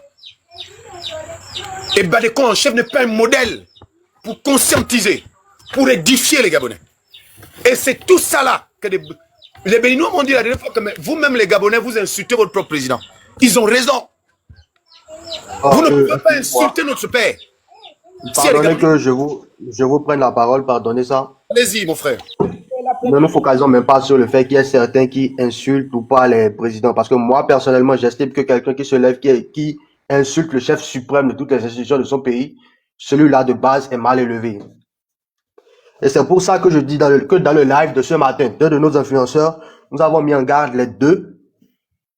Et Badeko en chef n'est pas un modèle pour conscientiser, pour édifier les Gabonais. Et c'est tout ça là que les Béninois m'ont dit la dernière fois que vous-même les Gabonais, vous insultez votre propre président. Ils ont raison. Vous ne pouvez pas insulter notre père. Pardonnez que je vous prenne la parole, pardonnez ça. Allez-y, mon frère. Ne nous focalisons même pas sur le fait qu'il y a certains qui insultent ou pas les présidents. Parce que moi, personnellement, j'estime que quelqu'un qui se lève, qui insulte le chef suprême de toutes les institutions de son pays, celui-là de base est mal élevé. Et c'est pour ça que je dis que dans le live de ce matin, deux de nos influenceurs, nous avons mis en garde les deux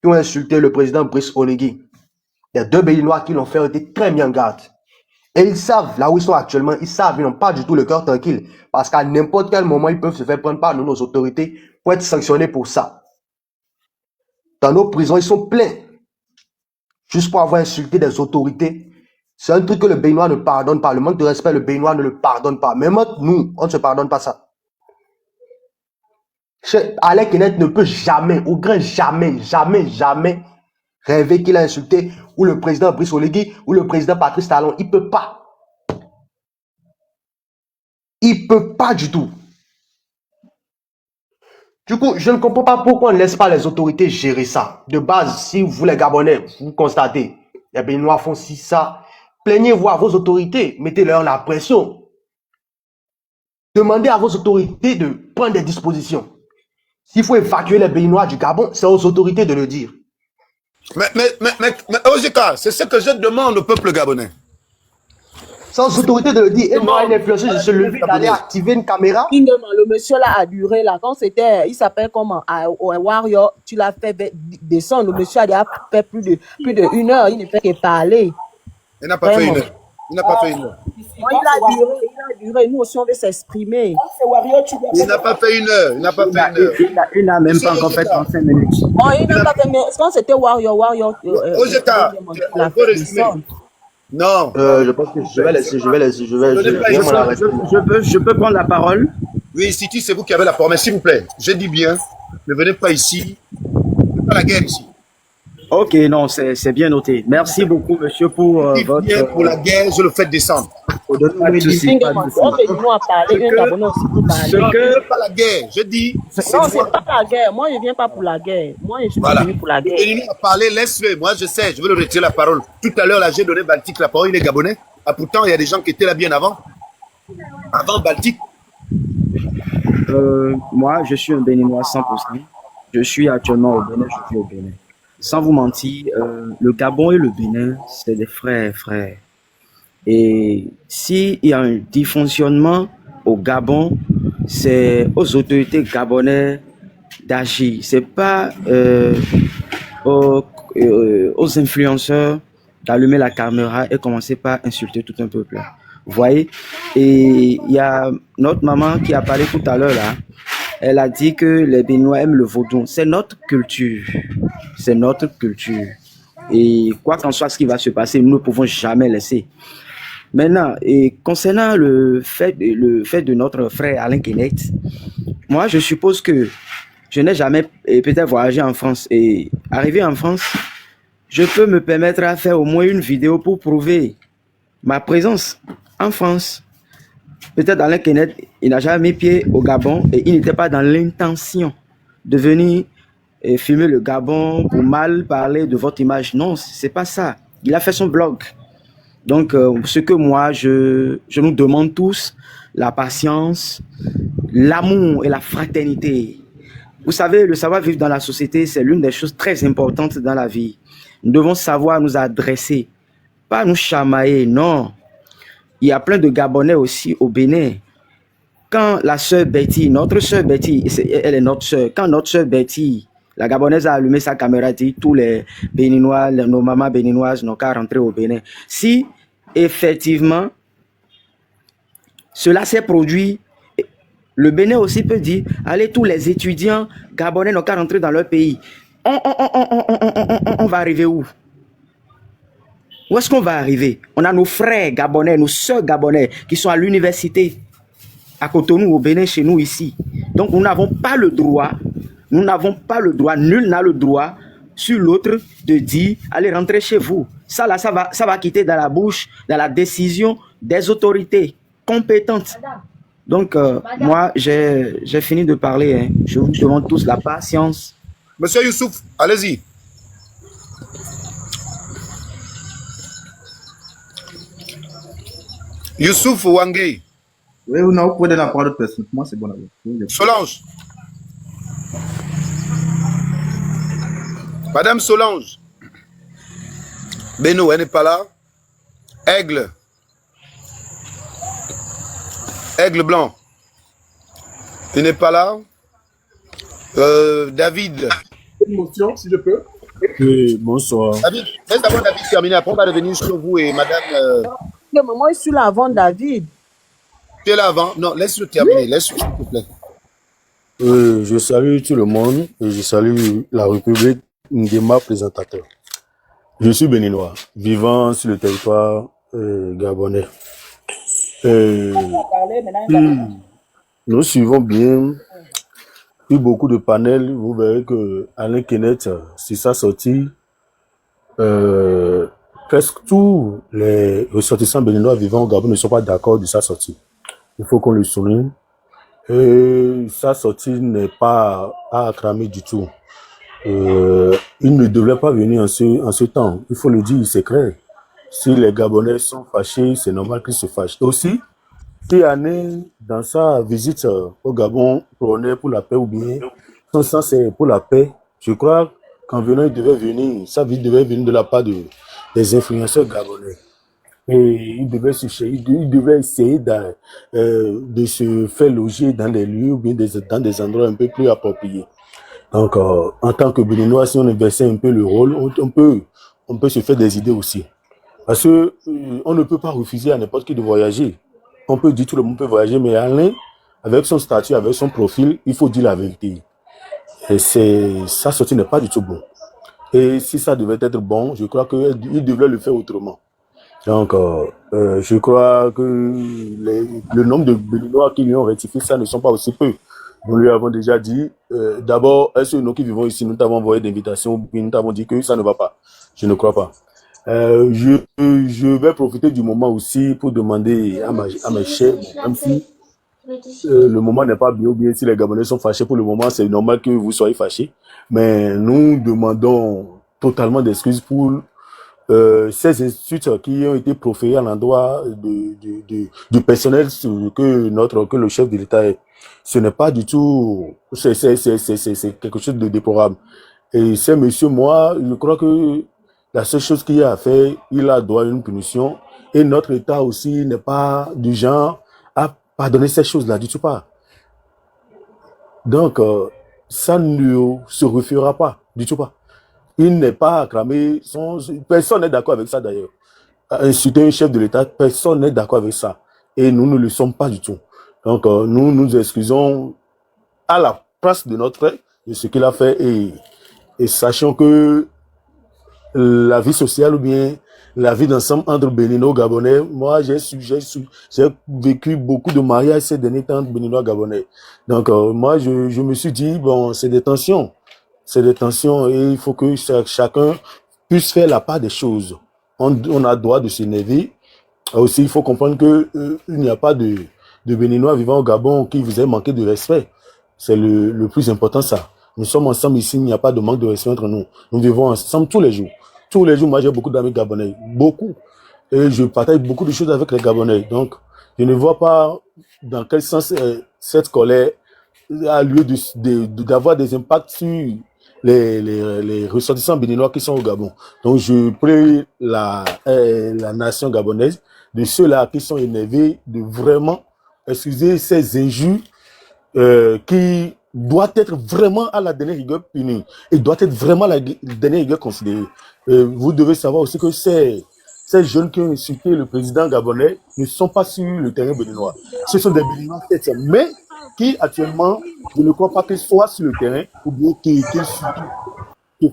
qui ont insulté le président Brice Oligui. Les deux Béninois qui l'ont fait ont été très mis en garde. Et ils savent, là où ils sont actuellement, ils savent, ils n'ont pas du tout le cœur tranquille. Parce qu'à n'importe quel moment, ils peuvent se faire prendre par nos autorités pour être sanctionnés pour ça. Dans nos prisons, ils sont pleins. Juste pour avoir insulté des autorités. C'est un truc que le Béninois ne pardonne pas. Le manque de respect, le Béninois ne le pardonne pas. Même nous, on ne se pardonne pas ça. Alain Kenneth ne peut jamais, au grand jamais, jamais rêver qu'il a insulté ou le président Brice Oligui ou le président Patrice Talon. Il ne peut pas. Il ne peut pas du tout. Du coup, je ne comprends pas pourquoi on ne laisse pas les autorités gérer ça. De base, si vous les Gabonais, vous constatez, les Béninois font si ça, plaignez-vous à vos autorités, mettez-leur la pression. Demandez à vos autorités de prendre des dispositions. S'il faut évacuer les Béninois du Gabon, c'est aux autorités de le dire. Mais Ojeka, c'est ce que je demande au peuple gabonais. C'est aux autorités de le dire. Et moi, un influenceur, je se lever d'aller activer une caméra. Le monsieur là a duré là. Quand c'était, il s'appelle comment? Au Warrior, tu l'as fait descendre. Le monsieur a déjà fait plus de 1 heure. Il ne fait que parler. Il n'a pas fait 1 heure. Il n'a pas fait 1 heure. Moi, il a duré. Nous aussi, on veut s'exprimer. Il n'a pas fait 1 heure. Il n'a pas fait 1 heure. Il n'a même pas encore fait 35 minutes. Non, il n'a pas fait. Mais quand c'était Warrior. Ojeka, on peut résumer. Non. Je pense que je vais laisser. Je peux prendre la parole? Oui, Siti, c'est vous qui avez la parole. Mais s'il vous plaît, je dis bien, ne venez pas ici. C'est pas la guerre ici. Ok, non, c'est bien noté. Merci beaucoup, monsieur, pour votre... Bien pour la guerre, je le fais descendre. Pas de souci, pas de souci. Ce que pas la guerre, je dis. Non, c'est pas la guerre. Moi, je viens pas pour la guerre. Moi, je suis pas venu pour la guerre. Il a parlé, laisse-le. Moi, je sais, je vais le retirer la parole. Tout à l'heure, là, j'ai donné Baltique la parole, il est gabonais. Ah, pourtant, il y a des gens qui étaient là bien avant. Avant Baltique. Moi, je suis un Béninois 100%. Je suis actuellement au Bénin, je suis au Bénin. Sans vous mentir, le Gabon et le Bénin, c'est des frères. Et s'il y a un dysfonctionnement au Gabon, c'est aux autorités gabonaises d'agir. C'est pas aux influenceurs d'allumer la caméra et commencer par insulter tout un peuple. Vous voyez? Et il y a notre maman qui a parlé tout à l'heure là. Elle a dit que les Béninois aiment le vaudou. C'est notre culture. C'est notre culture. Et quoi qu'en soit ce qui va se passer, nous ne pouvons jamais laisser. Maintenant, et concernant le fait de notre frère Alain Kenneth, moi, je suppose que je n'ai jamais peut-être voyagé en France. Et arrivé en France, je peux me permettre à faire au moins une vidéo pour prouver ma présence en France. peut-être Alain Kenneth, il n'a jamais mis pied au Gabon et il n'était pas dans l'intention de venir filmer le Gabon pour mal parler de votre image. Non, c'est pas ça. Il a fait son blog. Donc, ce que moi, je nous demande tous, la patience, l'amour et la fraternité. Vous savez, le savoir-vivre dans la société, c'est l'une des choses très importantes dans la vie. Nous devons savoir nous adresser, pas nous chamailler, non. Il y a plein de Gabonais aussi au Bénin. Quand la sœur Betty, notre sœur Betty, elle est notre sœur, quand notre sœur Betty, la Gabonaise a allumé sa caméra, dit tous les Béninois, nos mamans béninoises n'ont qu'à rentrer au Bénin. Si effectivement cela s'est produit, le Bénin aussi peut dire, allez, tous les étudiants gabonais n'ont qu'à rentrer dans leur pays. On va arriver où? Où est-ce qu'on va arriver? On a nos frères gabonais, nos sœurs gabonais qui sont à l'université, à Cotonou, au Bénin, chez nous ici. Donc nous n'avons pas le droit, nul n'a le droit sur l'autre de dire, allez, rentrer chez vous. Ça là, ça va quitter dans la bouche, dans la décision des autorités compétentes. Donc, moi, j'ai fini de parler. Hein. Je vous demande tous la patience. Monsieur Youssouf, allez-y. Youssouf Wangé. Oui ou non, vous pouvez donner la parole à d'autres personnes. Moi, c'est bon. Solange. Madame Solange. Beno, elle n'est pas là. Aigle. Aigle blanc. Il n'est pas là. David. Une motion, si je peux. Oui, bonsoir. David, laisse d'abord David terminer. Après, on va revenir sur vous et madame. Moi, je suis là avant David. Tu es là avant? Non, laisse-le terminer. Oui. Laisse-le, s'il te plaît. Je salue tout le monde et je salue la République Nguema présentateur. Je suis béninois, vivant sur le territoire gabonais. Nous suivons bien. Il y a beaucoup de panels. Vous verrez que Alain Kenneth, c'est sa sortie. Presque tous les ressortissants béninois vivant au Gabon ne sont pas d'accord de sa sortie. Il faut qu'on le souligne. Et sa sortie n'est pas à acclamer du tout. Il ne devrait pas venir en ce temps. Il faut le dire, c'est clair. Si les Gabonais sont fâchés, c'est normal qu'ils se fâchent. Aussi, si Anne, dans sa visite au Gabon, prônait pour la paix ou bien son sens c'est pour la paix, je crois qu'en venant, il devait venir, sa vie devait venir de la part des influenceurs gabonais. Et il devait essayer de se faire loger dans des lieux ou bien dans des endroits un peu plus appropriés. Donc, en tant que Béninois, si on inversait un peu le rôle, on peut se faire des idées aussi. Parce que on ne peut pas refuser à n'importe qui de voyager. On peut dire tout le monde peut voyager, mais Alain, avec son statut, avec son profil, il faut dire la vérité. Et sa sortie n'est pas du tout bon. Et si ça devait être bon, je crois qu'il devrait le faire autrement. Donc, je crois que le nombre de Béninois qui lui ont rectifié ça ne sont pas aussi peu. Nous lui avons déjà dit, d'abord, est-ce que nous qui vivons ici, nous t'avons envoyé d'invitation, nous t'avons dit que ça ne va pas. Je ne crois pas. Je vais profiter du moment aussi pour demander à mes chers, même si le moment n'est pas bien ou bien si les Gabonais sont fâchés pour le moment, c'est normal que vous soyez fâchés. Mais nous demandons totalement d'excuses pour ces insultes qui ont été proférées à l'endroit du personnel que le chef de l'État est. Ce n'est pas du tout, c'est quelque chose de déplorable. Et c'est monsieur, moi, je crois que la seule chose qu'il a à faire, il a droit à une punition. Et notre État aussi n'est pas du genre à pardonner ces choses-là, du tout pas. Donc, ça ne se referera pas, du tout pas. Il n'est pas acclamé, personne n'est d'accord avec ça d'ailleurs. Insulter un chef de l'État, personne n'est d'accord avec ça. Et nous ne le sommes pas du tout. Donc, nous nous excusons à la place de notre frère, de ce qu'il a fait, et sachant que la vie sociale ou bien la vie d'ensemble entre Béninois et Gabonais, moi j'ai vécu beaucoup de mariages ces derniers temps entre Béninois et Gabonais. Donc, moi je me suis dit, bon, c'est des tensions et il faut que chacun puisse faire la part des choses. On a le droit de s'énerver. Aussi, il faut comprendre que il n'y a pas de de Béninois vivant au Gabon qui vous avez manqué de respect. C'est le plus important, ça. Nous sommes ensemble ici, il n'y a pas de manque de respect entre nous. Nous vivons ensemble tous les jours. Tous les jours, moi j'ai beaucoup d'amis gabonais, beaucoup. Et je partage beaucoup de choses avec les Gabonais. Donc, je ne vois pas dans quel sens cette colère a lieu d'avoir des impacts sur les ressortissants béninois qui sont au Gabon. Donc, je prie la nation gabonaise, de ceux-là qui sont énervés, de vraiment excuser ces injures qui doit être vraiment à la dernière rigueur punie et doit être vraiment à la dernière rigueur considérée. Vous devez savoir aussi que ces jeunes qui ont insulté le président gabonais ne sont pas sur le terrain béninois. Ce sont des Béninois, mais qui actuellement, je ne crois pas qu'ils soient sur le terrain ou bien qu'ils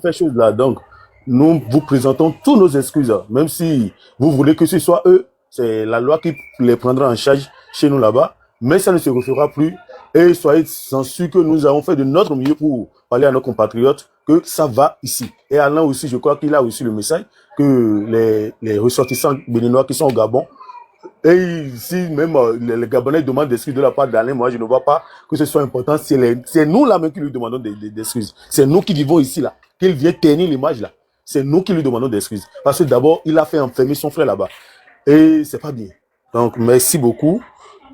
fait chose là. Donc, nous vous présentons tous nos excuses, même si vous voulez que ce soit eux, c'est la loi qui les prendra en charge chez nous là-bas, mais ça ne se refera plus. Et soyez sûrs que nous avons fait de notre mieux pour parler à nos compatriotes que ça va ici. Et Alain aussi, je crois qu'il a aussi le message que les ressortissants béninois qui sont au Gabon, et si même les Gabonais demandent des excuses de la part d'Alain, moi je ne vois pas que ce soit important. C'est nous là même qui lui demandons des excuses. C'est nous qui vivons ici là, qu'il vient ternir l'image là. C'est nous qui lui demandons des excuses. Parce que d'abord, il a fait enfermer son frère là-bas. Et c'est pas bien. Donc merci beaucoup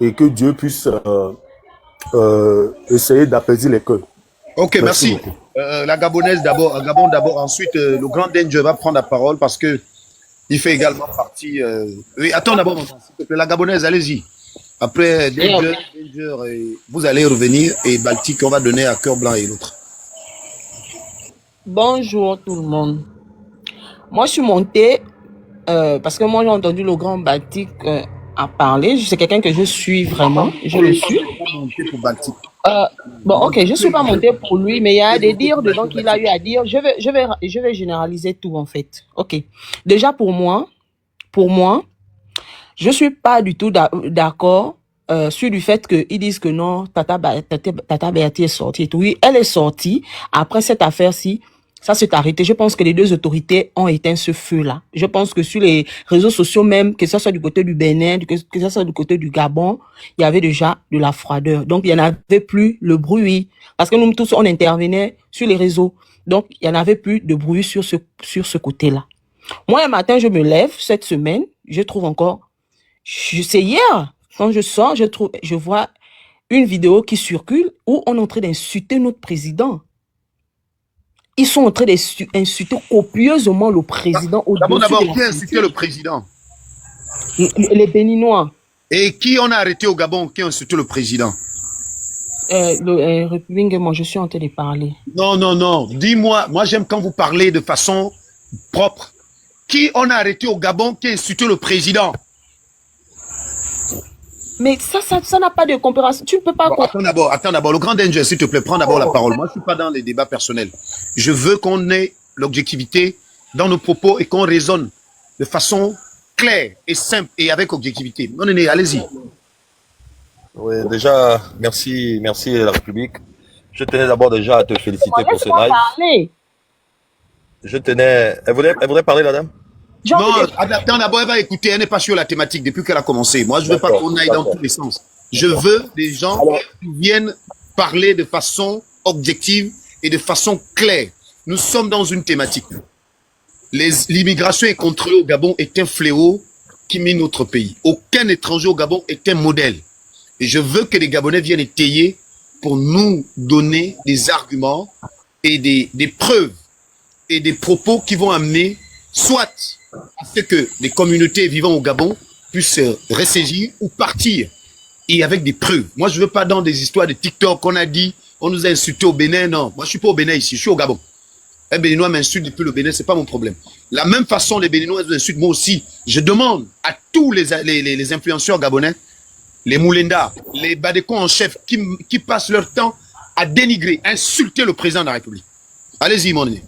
et que Dieu puisse essayer d'apaiser les cœurs. Ok, merci. La Gabonaise d'abord, Gabon d'abord, ensuite le grand Danger va prendre la parole parce que il fait également partie. Oui, attends d'abord, s'il te plaît. La Gabonaise, allez-y. Après Danger, vous allez revenir et Baltique, on va donner à Cœur Blanc et l'autre. Bonjour tout le monde. Moi, je suis montée parce que moi, j'ai entendu le grand Baltique à parler. C'est quelqu'un que je suis vraiment. Je le suis. Bon, ok, je ne suis pas montée pour lui, mais il y a des dires dedans qu'il a eu à dire. Je vais généraliser tout, en fait. Ok. Déjà, pour moi, je ne suis pas du tout d'accord sur le fait qu'ils disent que non, Tata Béatie est sortie et tout. Oui, elle est sortie. Après cette affaire-ci, ça s'est arrêté. Je pense que les deux autorités ont éteint ce feu-là. Je pense que sur les réseaux sociaux même, que ce soit du côté du Bénin, que ce soit du côté du Gabon, il y avait déjà de la froideur. Donc, il n'y en avait plus le bruit. Parce que nous tous, on intervenait sur les réseaux. Donc, il n'y en avait plus de bruit sur ce côté-là. Moi, un matin, je me lève, cette semaine, je trouve encore... C'est hier, quand je sors, je vois une vidéo qui circule où on est en train d'insulter notre président. Ils sont en train d'insulter copieusement le président. D'abord, qui a insulté le président? Les Béninois. Et qui on a arrêté au Gabon qui a insulté le président? Moi, je suis en train de parler. Non. Dis-moi, moi j'aime quand vous parlez de façon propre. Qui on a arrêté au Gabon qui a insulté le président? Mais ça n'a pas de comparaison. Tu ne peux pas... Bon, attends d'abord. Le grand Danger, s'il te plaît, prends d'abord la parole. Moi, je ne suis pas dans les débats personnels. Je veux qu'on ait l'objectivité dans nos propos et qu'on raisonne de façon claire et simple et avec objectivité. Non, allez-y. Oui, déjà, merci la République. Je tenais d'abord déjà à te féliciter pour ce live. Elle voudrait parler, la dame? Non, attends d'abord, elle va écouter, elle n'est pas sur la thématique depuis qu'elle a commencé. Moi, je ne veux pas qu'on aille dans tous les sens. Je veux des gens qui viennent parler de façon objective et de façon claire. Nous sommes dans une thématique. L'immigration est contrôlée au Gabon est un fléau qui mine notre pays. Aucun étranger au Gabon est un modèle. Et je veux que les Gabonais viennent étayer pour nous donner des arguments et des preuves et des propos qui vont amener soit à ce que les communautés vivant au Gabon puissent ressaisir ou partir, et avec des preuves. Moi, je ne veux pas dans des histoires de TikTok qu'on a dit, on nous a insultés au Bénin. Non, moi, je ne suis pas au Bénin ici, je suis au Gabon. Un Béninois m'insulte depuis le Bénin, ce n'est pas mon problème. La même façon, les Béninois nous insultent, moi aussi. Je demande à tous les influenceurs gabonais, les Moulenda, les Badeko en chef, qui passent leur temps à dénigrer, insulter le président de la République. Allez-y, mon ami.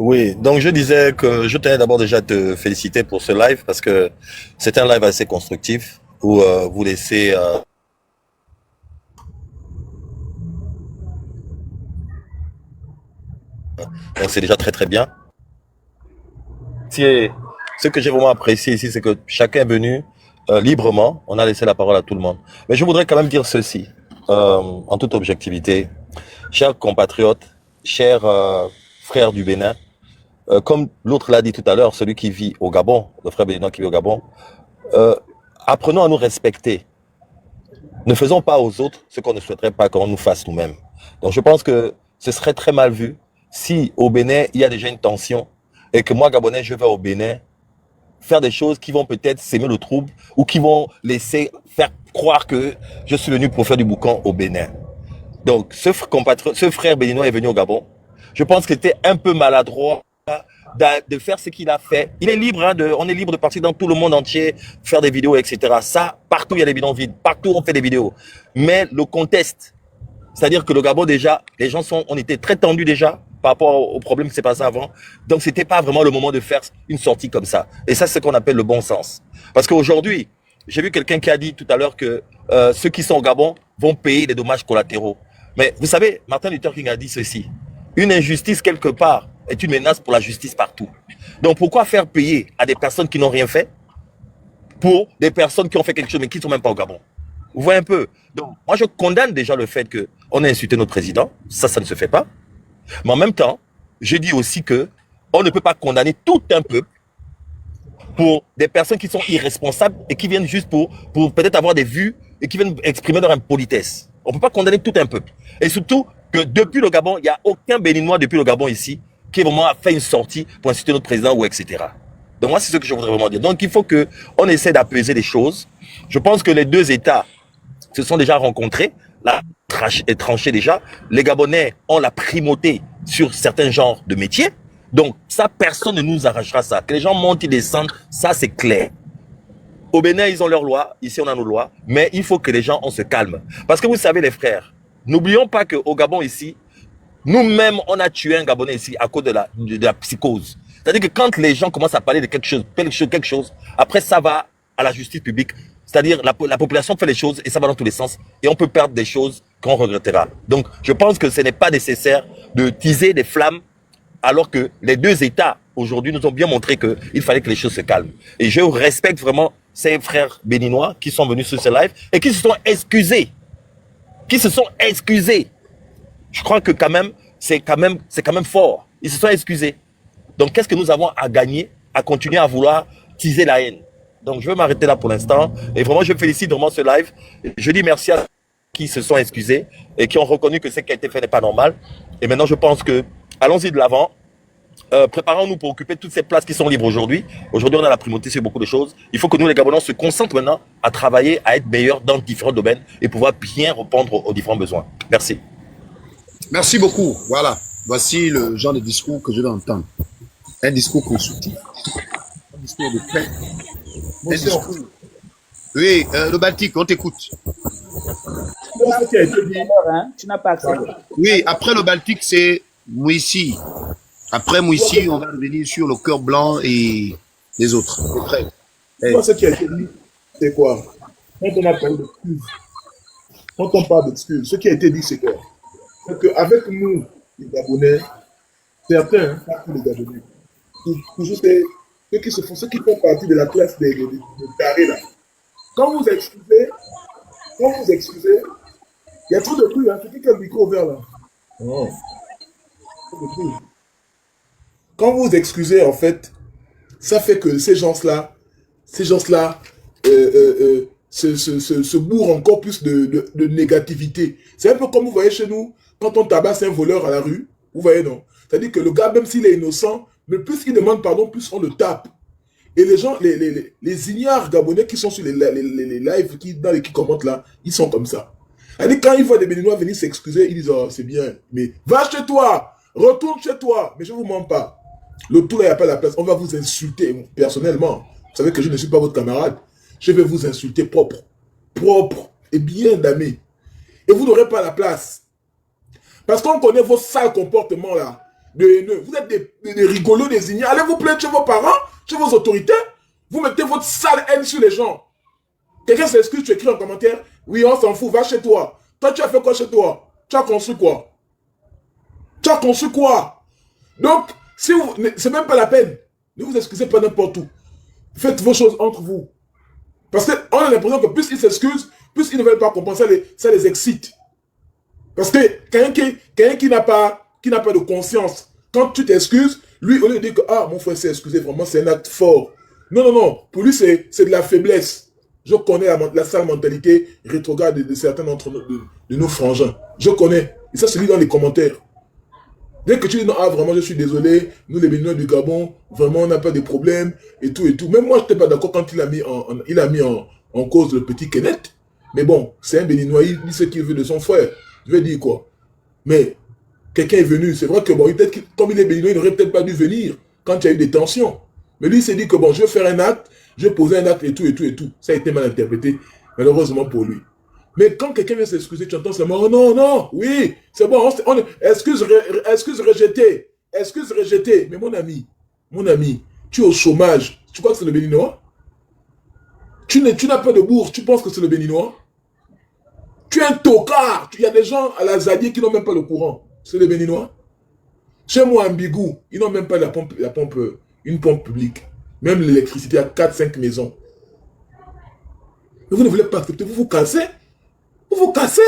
Oui, donc je disais que je tenais d'abord déjà à te féliciter pour ce live parce que c'est un live assez constructif où vous laissez donc c'est déjà très très bien. Ce que j'ai vraiment apprécié ici, c'est que chacun est venu librement. On a laissé la parole à tout le monde. Mais je voudrais quand même dire ceci, en toute objectivité. Chers compatriotes, chers frères du Bénin, comme l'autre l'a dit tout à l'heure, celui qui vit au Gabon, le frère béninois qui vit au Gabon, apprenons à nous respecter. Ne faisons pas aux autres ce qu'on ne souhaiterait pas qu'on nous fasse nous-mêmes. Donc je pense que ce serait très mal vu si au Bénin, il y a déjà une tension et que moi, Gabonais, je vais au Bénin faire des choses qui vont peut-être s'aimer le trouble ou qui vont laisser faire croire que je suis venu pour faire du boucan au Bénin. Donc ce frère béninois est venu au Gabon. Je pense qu'il était un peu maladroit de faire ce qu'il a fait. Il est libre, hein, on est libre de partir dans tout le monde entier, faire des vidéos, etc. Ça, partout il y a des bidonvilles, partout on fait des vidéos. Mais le contexte, c'est-à-dire que le Gabon déjà, les gens on était très tendus déjà par rapport au problème qui s'est passé avant. Donc c'était pas vraiment le moment de faire une sortie comme ça. Et ça, c'est ce qu'on appelle le bon sens. Parce qu'aujourd'hui, j'ai vu quelqu'un qui a dit tout à l'heure que ceux qui sont au Gabon vont payer les dommages collatéraux. Mais vous savez, Martin Luther King a dit ceci. Une injustice quelque part est une menace pour la justice partout. Donc pourquoi faire payer à des personnes qui n'ont rien fait pour des personnes qui ont fait quelque chose mais qui ne sont même pas au Gabon? Vous voyez un peu. Donc moi je condamne déjà le fait qu'on ait insulté notre président. Ça ne se fait pas. Mais en même temps, je dis aussi que on ne peut pas condamner tout un peuple pour des personnes qui sont irresponsables et qui viennent juste pour peut-être avoir des vues et qui viennent exprimer leur impolitesse. On ne peut pas condamner tout un peuple. Et surtout que depuis le Gabon, il n'y a aucun Béninois depuis le Gabon ici qui vraiment a fait une sortie pour insulter notre président ou etc. Donc moi, c'est ce que je voudrais vraiment dire. Donc il faut qu'on essaie d'apaiser les choses. Je pense que les deux États se sont déjà rencontrés, la tranché déjà. Les Gabonais ont la primauté sur certains genres de métiers. Donc ça, personne ne nous arrachera ça. Que les gens montent et descendent, ça c'est clair. Au Bénin, ils ont leurs lois. Ici, on a nos lois. Mais il faut que les gens, on se calme. Parce que vous savez, les frères, n'oublions pas qu'au Gabon ici, nous-mêmes, on a tué un Gabonais ici à cause de la psychose. C'est-à-dire que quand les gens commencent à parler de quelque chose, après ça va à la justice publique. C'est-à-dire la population fait les choses et ça va dans tous les sens. Et on peut perdre des choses qu'on regrettera. Donc, je pense que ce n'est pas nécessaire de teaser des flammes alors que les deux États, aujourd'hui, nous ont bien montré qu'il fallait que les choses se calment. Et je respecte vraiment ces frères béninois qui sont venus sur ce live et qui se sont excusés. Je crois que quand même, c'est quand même fort. Ils se sont excusés. Donc, qu'est-ce que nous avons à gagner à continuer à vouloir teaser la haine? Donc, je vais m'arrêter là pour l'instant. Et vraiment, je félicite vraiment ce live. Je dis merci à ceux qui se sont excusés et qui ont reconnu que ce qui a été fait n'est pas normal. Et maintenant, je pense que allons-y de l'avant. Préparons-nous pour occuper toutes ces places qui sont libres aujourd'hui. Aujourd'hui, on a la primauté sur beaucoup de choses. Il faut que nous, les Gabonais, se concentrent maintenant à travailler, à être meilleurs dans différents domaines et pouvoir bien répondre aux différents besoins. Merci. Merci beaucoup. Voilà. Voici le genre de discours que je veux entendre. Un discours constructif. Un discours de paix. Un discours. Oui, le Baltique, on t'écoute. Tu n'as pas accès. Oui, après le Baltique, c'est Mouissi. Après Mouissi, on va revenir sur le cœur blanc et les autres. C'est prêt. Moi, ce qui a été dit, c'est quoi? Quand on a parlé d'excuses, quand on parle d'excuses, ce qui a été dit, c'est quoi? C'est qu'avec nous, les Gabonais, certains, pas tous les Gabonais, toujours ceux qui font partie de la classe des carrés là. Quand vous excusez, il y a trop de bruit, hein. C'est qui a le micro ouvert là? Non. Quand vous excusez, en fait, ça fait que ces gens-là se bourrent encore plus de négativité. C'est un peu comme vous voyez chez nous, quand on tabasse un voleur à la rue, vous voyez, non? C'est-à-dire que le gars, même s'il est innocent, mais plus il demande pardon, plus on le tape. Et les gens, les ignares gabonais qui sont sur les lives, qui commentent là, ils sont comme ça. C'est-à-dire quand ils voient des Béninois venir s'excuser, ils disent, oh, c'est bien, mais va chez toi, retourne chez toi, mais je ne vous mens pas. Le tour là, il n'y a pas la place, on va vous insulter personnellement. Vous savez que je ne suis pas votre camarade. Je vais vous insulter propre et bien damé. Et vous n'aurez pas la place. Parce qu'on connaît vos sales comportements là, de haineux. Vous êtes des rigolos, des ignares. Allez vous plaindre chez vos parents, chez vos autorités. Vous mettez votre sale haine sur les gens. Quelqu'un s'excuse, tu écris en commentaire, oui, on s'en fout, va chez toi. Toi, tu as fait quoi chez toi? Tu as construit quoi? Donc, si c'est même pas la peine. Ne vous excusez pas n'importe où. Faites vos choses entre vous. Parce qu'on a l'impression que plus ils s'excusent, plus ils ne veulent pas comprendre, ça les excite. Parce que quelqu'un qui n'a pas de conscience, quand tu t'excuses, lui, au lieu de dire que ah, mon frère s'est excusé, vraiment, c'est un acte fort. Non, non, non. Pour lui, c'est de la faiblesse. Je connais la sale mentalité rétrograde de certains d'entre nous, de nos frangins. Je connais. Et ça se lit dans les commentaires. Dès que tu dis non, ah, vraiment, je suis désolé, nous, les Béninois du Gabon, vraiment, on n'a pas de problème, et tout, et tout. Même moi, je n'étais pas d'accord quand il a mis en cause le petit Kenneth. Mais bon, c'est un Béninois, il dit ce qu'il veut de son frère. Je vais dire quoi? Mais quelqu'un est venu, c'est vrai que bon, comme il est béninois, il n'aurait peut-être pas dû venir quand il y a eu des tensions. Mais lui, il s'est dit que bon, je vais faire un acte, je vais poser un acte et tout, et tout, et tout. Ça a été mal interprété, malheureusement pour lui. Mais quand quelqu'un vient s'excuser, tu entends seulement, oh non, non, oui, c'est bon, excuse rejetée, excuse rejetée. Mais mon ami, tu es au chômage, tu crois que c'est le Béninois? Tu n'as pas de bourse, tu penses que c'est le Béninois? Tu es un tocard. Il y a des gens à la Zadier qui n'ont même pas le courant. C'est les Béninois. Chez moi, à Mbigou, ils n'ont même pas une pompe publique. Même l'électricité à 4-5 maisons. Mais vous ne voulez pas accepter. Vous vous cassez. Vous vous cassez.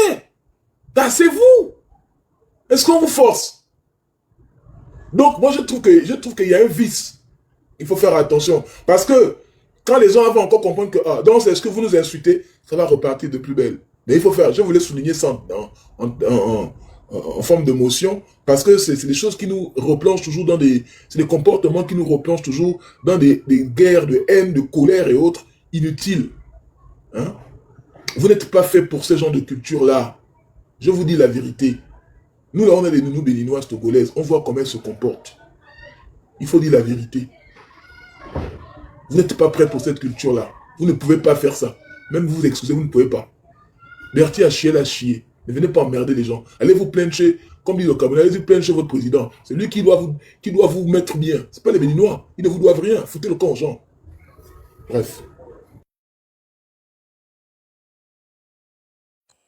Cassez-vous. Est-ce qu'on vous force? Donc, moi, je trouve qu'il y a un vice. Il faut faire attention. Parce que quand les gens vont encore comprendre que, ah, donc, est-ce que vous nous insultez, ça va repartir de plus belle. Mais il faut faire, je voulais souligner ça en forme de motion, parce que c'est des choses qui nous replongent toujours c'est des comportements qui nous replongent toujours dans des guerres de haine, de colère et autres inutiles. Hein? Vous n'êtes pas fait pour ce genre de culture-là. Je vous dis la vérité. Nous, là, on a des nounous béninoises togolaises. On voit comment elles se comportent. Il faut dire la vérité. Vous n'êtes pas prêt pour cette culture-là. Vous ne pouvez pas faire ça. Même vous excusez, vous ne pouvez pas. Bertie a chié, elle a chié. Ne venez pas emmerder les gens. Allez vous plaindre chez, comme dit le Cameroun, allez vous plaindre chez votre président. C'est lui qui doit vous mettre bien. Ce n'est pas les Béninois. Ils ne vous doivent rien. Foutez le camp aux gens. Bref.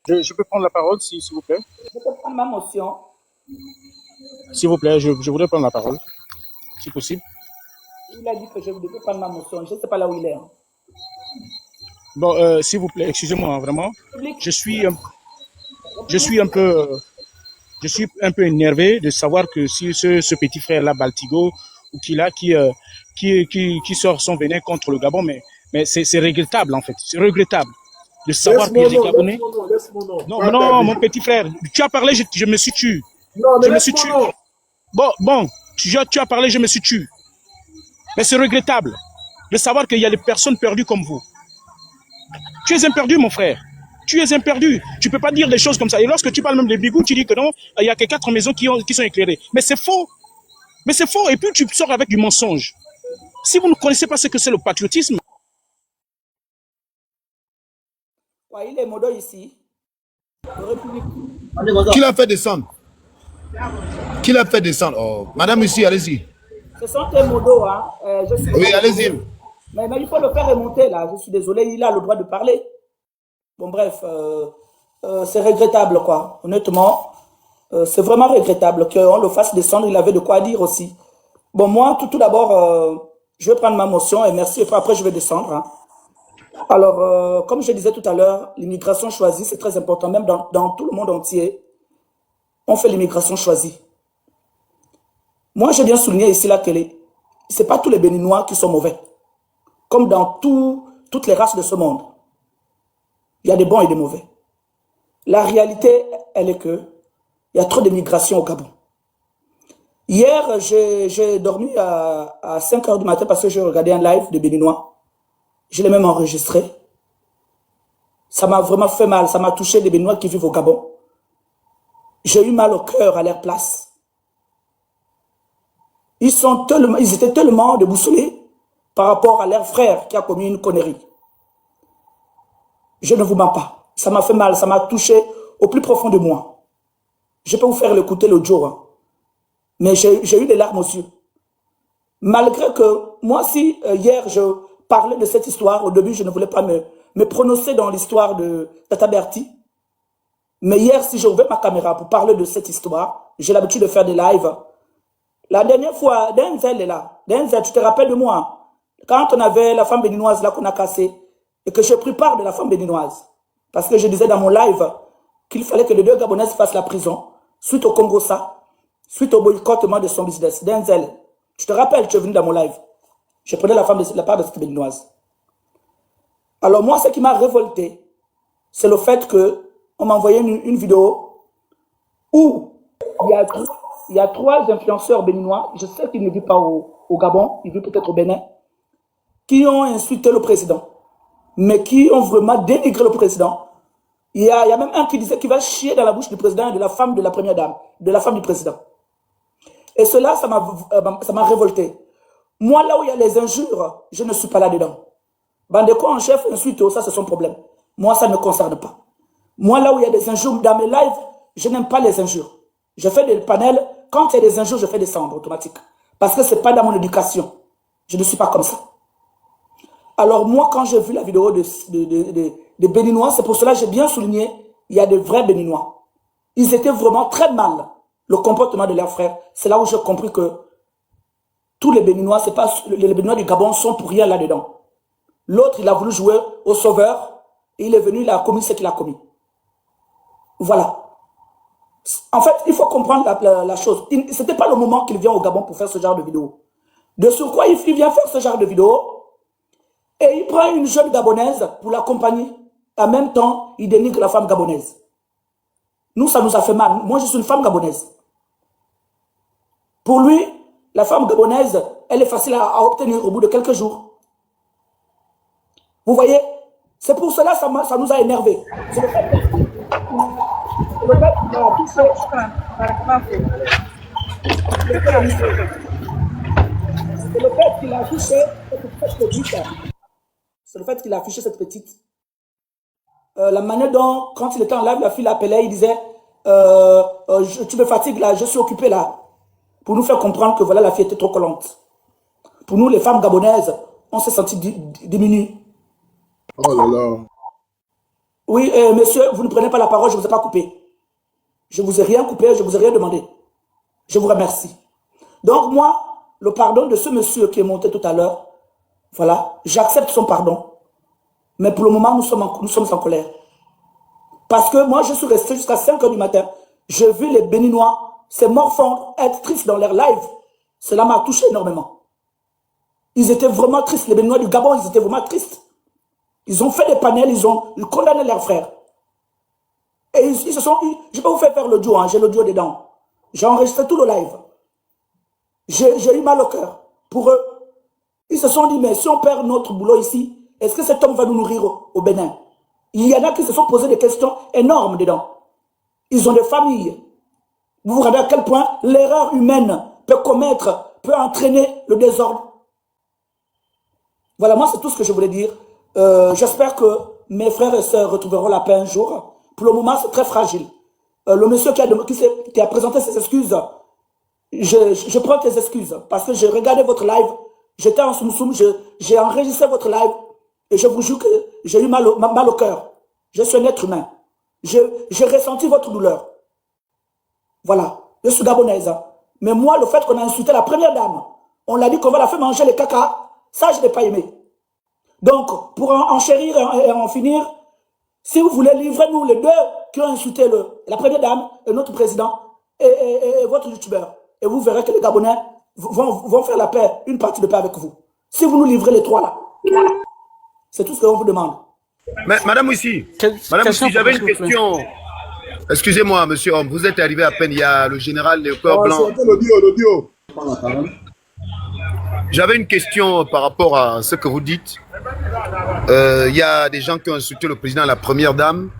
Je peux prendre la parole, s'il vous plaît? Je peux prendre ma motion. S'il vous plaît, je voudrais prendre la parole, si possible. Il a dit que je devais prendre ma motion. Je ne sais pas là où il est. Bon, s'il vous plaît, excusez-moi, vraiment. Je suis un peu énervé de savoir que si ce petit frère-là, Baltigo, ou qui sort son venin contre le Gabon, mais c'est regrettable, en fait. C'est regrettable de savoir que les Gabonais... Non, mon petit frère, tu as parlé, je me suis tué. Non, mais je me suis tué. Bon, tu as parlé, je me suis tué. Mais c'est regrettable de savoir qu'il y a des personnes perdues comme vous. Tu es un perdu, mon frère. Tu es un perdu. Tu ne peux pas dire des choses comme ça. Et lorsque tu parles même de Bigou, tu dis que non, il y a que 4 maisons qui sont éclairées. Mais c'est faux. Mais c'est faux. Et puis tu sors avec du mensonge. Si vous ne connaissez pas ce que c'est le patriotisme. Ouais, il est modo ici. Qui l'a fait descendre? Qui l'a fait descendre? Oh, madame ici, allez-y. Ce sont tes modos, hein. Oui, allez-y. Mais il faut le faire remonter, là. Je suis désolé, il a le droit de parler. Bon, bref, c'est regrettable, quoi. Honnêtement, c'est vraiment regrettable qu'on le fasse descendre. Il avait de quoi dire aussi. Bon, moi, tout d'abord, je vais prendre ma motion et merci. Et puis après, je vais descendre. Hein. Alors, comme je disais tout à l'heure, l'immigration choisie, c'est très important. Même dans tout le monde entier, on fait l'immigration choisie. Moi, j'ai bien souligné ici là que c'est pas tous les Béninois qui sont mauvais. Comme dans toutes les races de ce monde. Il y a des bons et des mauvais. La réalité, elle est que il y a trop d'immigration au Gabon. Hier, j'ai dormi à 5 h du matin parce que j'ai regardé un live de Béninois. Je l'ai même enregistré. Ça m'a vraiment fait mal. Ça m'a touché des Béninois qui vivent au Gabon. J'ai eu mal au cœur à leur place. Ils étaient tellement déboussolés par rapport à leur frère qui a commis une connerie. Je ne vous mens pas. Ça m'a fait mal, ça m'a touché au plus profond de moi. Je peux vous faire l'écouter l'autre jour. Hein. Mais j'ai eu des larmes aux yeux. Malgré que, moi, si hier je parlais de cette histoire, au début, je ne voulais pas me prononcer dans l'histoire de Tata Bertie. Mais hier, si j'ai ouvert ma caméra pour parler de cette histoire, j'ai l'habitude de faire des lives. La dernière fois, Denzel est là. Denzel, tu te rappelles de moi? Quand on avait la femme béninoise là qu'on a cassée, et que j'ai pris part de la femme béninoise. Parce que je disais dans mon live qu'il fallait que les 2 Gabonaises fassent la prison suite au Congo-Ça, suite au boycottement de son business, Denzel. Tu te rappelles, tu es venu dans mon live. Je prenais la part de cette béninoise. Alors moi, ce qui m'a révolté, c'est le fait qu'on m'a envoyé une vidéo où il y a 3 influenceurs béninois, je sais qu'ils ne vivent pas au Gabon, ils vivent peut-être au Bénin, qui ont insulté le président, mais qui ont vraiment dénigré le président. Il y a même un qui disait qu'il va chier dans la bouche du président et de la femme de la première dame, de la femme du président. Et cela, ça m'a révolté. Moi, là où il y a les injures, je ne suis pas là-dedans. Bandeko en chef, insulte, ça c'est son problème. Moi, ça ne me concerne pas. Moi, là où il y a des injures dans mes lives, je n'aime pas les injures. Je fais des panels, quand il y a des injures, je fais des cendres automatiques. Parce que ce n'est pas dans mon éducation. Je ne suis pas comme ça. Alors moi, quand j'ai vu la vidéo des Béninois, c'est pour cela que j'ai bien souligné, il y a des vrais Béninois. Ils étaient vraiment très mal, le comportement de leurs frères. C'est là où j'ai compris que tous les Béninois, c'est pas les Béninois du Gabon sont pour rien là-dedans. L'autre, il a voulu jouer au sauveur, et il est venu, il a commis ce qu'il a commis. Voilà. En fait, il faut comprendre la chose. Ce n'était pas le moment qu'il vient au Gabon pour faire ce genre de vidéo. De surcroît, il vient faire ce genre de vidéo, et il prend une jeune Gabonaise pour l'accompagner. En même temps, il dénigre la femme gabonaise. Nous, ça nous a fait mal. Moi, je suis une femme gabonaise. Pour lui, la femme gabonaise, elle est facile à obtenir au bout de quelques jours. Vous voyez? C'est pour cela que ça nous a énervés. C'est le fait qu'il a affiché cette petite. C'est le fait qu'il a affiché cette petite. La manière dont, quand il était en live, la fille l'appelait, il disait tu me fatigues là, je suis occupé là. Pour nous faire comprendre que voilà, la fille était trop collante. Pour nous, les femmes gabonaises, on s'est senti diminuées. Oh là là. Oui, monsieur, vous ne prenez pas la parole, je ne vous ai pas coupé. Je ne vous ai rien coupé, je ne vous ai rien demandé. Je vous remercie. Donc moi, le pardon de ce monsieur qui est monté tout à l'heure, voilà, j'accepte son pardon. Mais pour le moment, nous sommes en colère. Parce que moi, je suis resté jusqu'à 5 h du matin. J'ai vu les Béninois, ces morfondres, être tristes dans leur live. Cela m'a touché énormément. Ils étaient vraiment tristes. Les Béninois du Gabon, ils étaient vraiment tristes. Ils ont fait des panels, ils ont condamné leurs frères. Et ils se sont... Je peux vous faire l'audio, hein, j'ai l'audio dedans. J'ai enregistré tout le live. J'ai eu mal au cœur pour eux. Ils se sont dit, mais si on perd notre boulot ici, est-ce que cet homme va nous nourrir au Bénin? Il y en a qui se sont posé des questions énormes dedans. Ils ont des familles. Vous vous rendez à quel point l'erreur humaine peut entraîner le désordre. Voilà, moi c'est tout ce que je voulais dire. J'espère que mes frères et sœurs retrouveront la paix un jour. Pour le moment, c'est très fragile. Le monsieur qui a présenté ses excuses, je prends tes excuses parce que j'ai regardé votre live, j'étais en soum-soum, j'ai enregistré votre live et je vous jure que j'ai eu mal au cœur. Je suis un être humain. J'ai ressenti votre douleur. Voilà, je suis gabonaise. Mais moi, le fait qu'on a insulté la première dame, on l'a dit qu'on va la faire manger les caca, ça je n'ai pas aimé. Donc, pour en chérir et en finir, si vous voulez, livrez-nous les deux qui ont insulté la première dame et notre président et votre youtubeur. Et vous verrez que les Gabonais vont faire la paix, une partie de paix avec vous. Si vous nous livrez les trois là, c'est tout ce qu'on vous demande. Mais, Madame Moussi, j'avais une question. Excusez-moi, monsieur Homme, vous êtes arrivé à peine, il y a le général Léopard Blanc. L'audio. J'avais une question par rapport à ce que vous dites. Il y a des gens qui ont insulté le président, la première dame.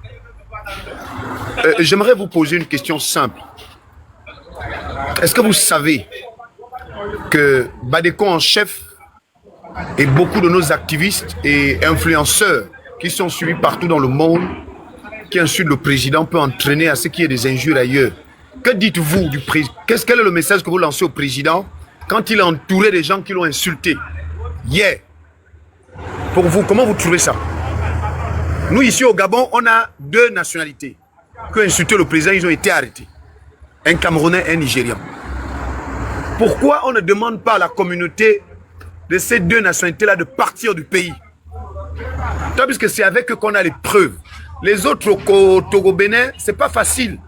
J'aimerais vous poser une question simple. Est-ce que vous savez que Badeko en chef et beaucoup de nos activistes et influenceurs qui sont suivis partout dans le monde, qui insultent le président, peut entraîner à ce qu'il y ait des injures ailleurs? Que dites-vous du président? Quel est le message que vous lancez au président quand il est entouré des gens qui l'ont insulté? Yeah. Pour vous, comment vous trouvez ça? Nous, ici au Gabon, on a deux nationalités qui ont insulté le président, ils ont été arrêtés. Un Camerounais et un Nigérian. Pourquoi on ne demande pas à la communauté de ces deux nationalités-là de partir du pays? Toi, puisque c'est avec eux qu'on a les preuves. Les autres au Togo-Bénin, c'est pas facile.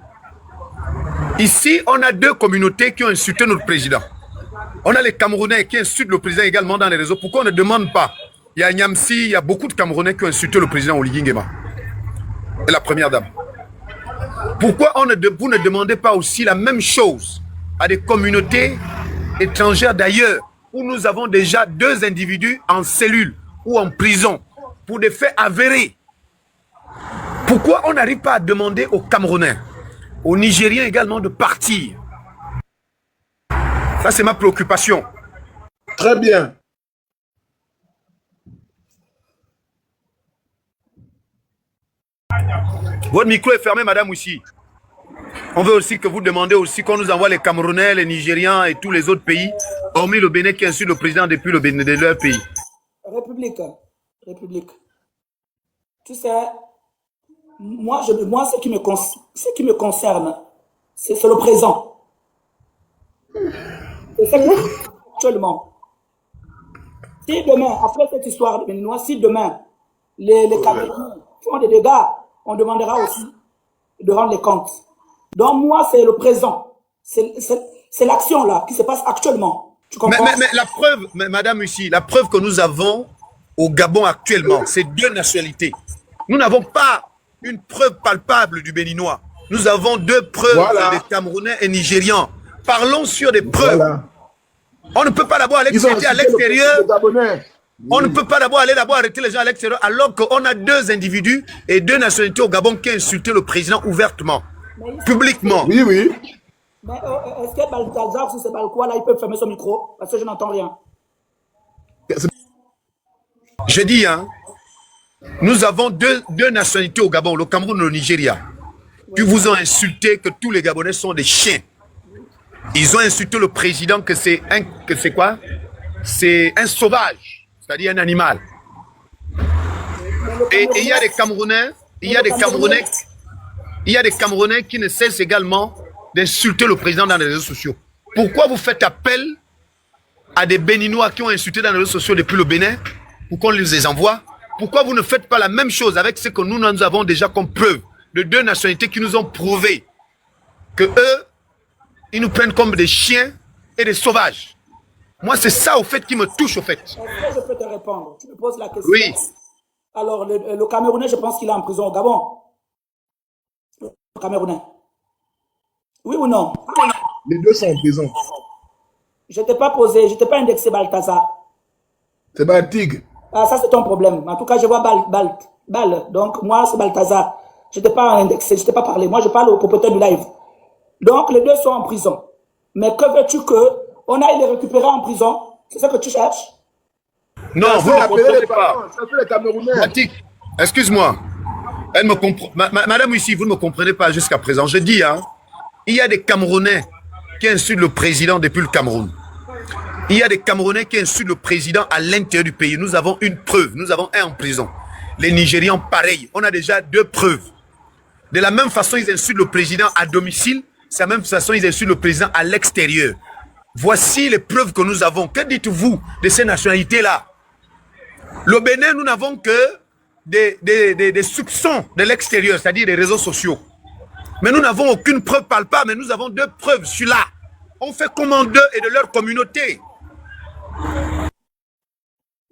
Ici, on a deux communautés qui ont insulté notre président. On a les Camerounais qui insultent le président également dans les réseaux. Pourquoi on ne demande pas? Il y a Niamsi, il y a beaucoup de Camerounais qui ont insulté le président Oligui Nguema et la première dame. Pourquoi vous ne demandez pas aussi la même chose à des communautés étrangères d'ailleurs, où nous avons déjà deux individus en cellule ou en prison pour des faits avérés? Pourquoi on n'arrive pas à demander aux Camerounais, aux Nigériens également de partir? Ça, c'est ma préoccupation. Très bien. Votre micro est fermé, madame, aussi. On veut aussi que vous demandez aussi qu'on nous envoie les Camerounais, les Nigériens et tous les autres pays, hormis le Bénin qui insulte le président depuis le Bénin de leur pays. République. Tu sais, moi ce qui me concerne, c'est le présent. Et c'est actuellement. Si demain, après cette histoire de Béninois, si demain, les Camerounais font des dégâts, on demandera aussi de rendre les comptes. Donc moi, c'est le présent. C'est l'action là qui se passe actuellement. Tu comprends? Mais la preuve, madame ici, la preuve que nous avons au Gabon actuellement, c'est deux nationalités. Nous n'avons pas une preuve palpable du Béninois. Nous avons deux preuves des Camerounais et Nigérians. Parlons sur des preuves. Voilà. On ne peut pas d'abord aller arrêter à l'extérieur. On ne peut pas d'abord aller arrêter les gens à l'extérieur alors qu'on a deux individus et deux nationalités au Gabon qui ont insulté le président ouvertement, publiquement. Oui, oui. Mais est-ce que Balthazar, si c'est Balquois, là, il peut fermer son micro? Parce que je n'entends rien. Je dis, hein, nous avons deux nationalités au Gabon, le Cameroun et le Nigeria, qui vous ont insulté que tous les Gabonais sont des chiens. Ils ont insulté le président que c'est quoi? C'est un sauvage, c'est-à-dire un animal. Et il y a des Camerounais, il y a des Camerounais qui ne cessent également d'insulter le président dans les réseaux sociaux. Pourquoi vous faites appel à des Béninois qui ont insulté dans les réseaux sociaux depuis le Bénin pour qu'on les envoie? Pourquoi vous ne faites pas la même chose avec ce que nous avons déjà comme preuve de deux nationalités qui nous ont prouvé que eux, ils nous prennent comme des chiens et des sauvages? Moi, c'est ça, au fait, qui me touche, au fait. Est-ce que je peux te répondre? Tu me poses la question. Oui. Alors, le Camerounais, je pense qu'il est en prison au Gabon. Le Camerounais. Oui ou non? Les deux sont en prison. Je ne t'ai pas posé, je ne t'ai pas indexé Balthazar. C'est Baltig. Ah, ça, c'est ton problème. En tout cas, je vois Bal. Donc, moi, c'est Balthazar. Je ne t'ai pas indexé, je ne t'ai pas parlé. Moi, je parle au propriétaire du live. Donc, les deux sont en prison. Mais que veux-tu qu'on aille les récupérer en prison? C'est ça que tu cherches? Non, vous ne comprenez pas. Excuse-moi. Elle me comprend. Madame ici, vous ne me comprenez pas jusqu'à présent. Je dis, hein, il y a des Camerounais qui insultent le président depuis le Cameroun. Il y a des Camerounais qui insultent le président à l'intérieur du pays. Nous avons une preuve. Nous avons un en prison. Les Nigérians, pareil. On a déjà deux preuves. De la même façon, ils insultent le président à domicile. C'est la même façon, ils insultent le président à l'extérieur. Voici les preuves que nous avons. Que dites-vous de ces nationalités-là? Le Bénin, nous n'avons que des soupçons de l'extérieur, c'est-à-dire des réseaux sociaux. Mais nous n'avons aucune preuve palpable, mais nous avons deux preuves sur là. On fait comment d'eux et de leur communauté?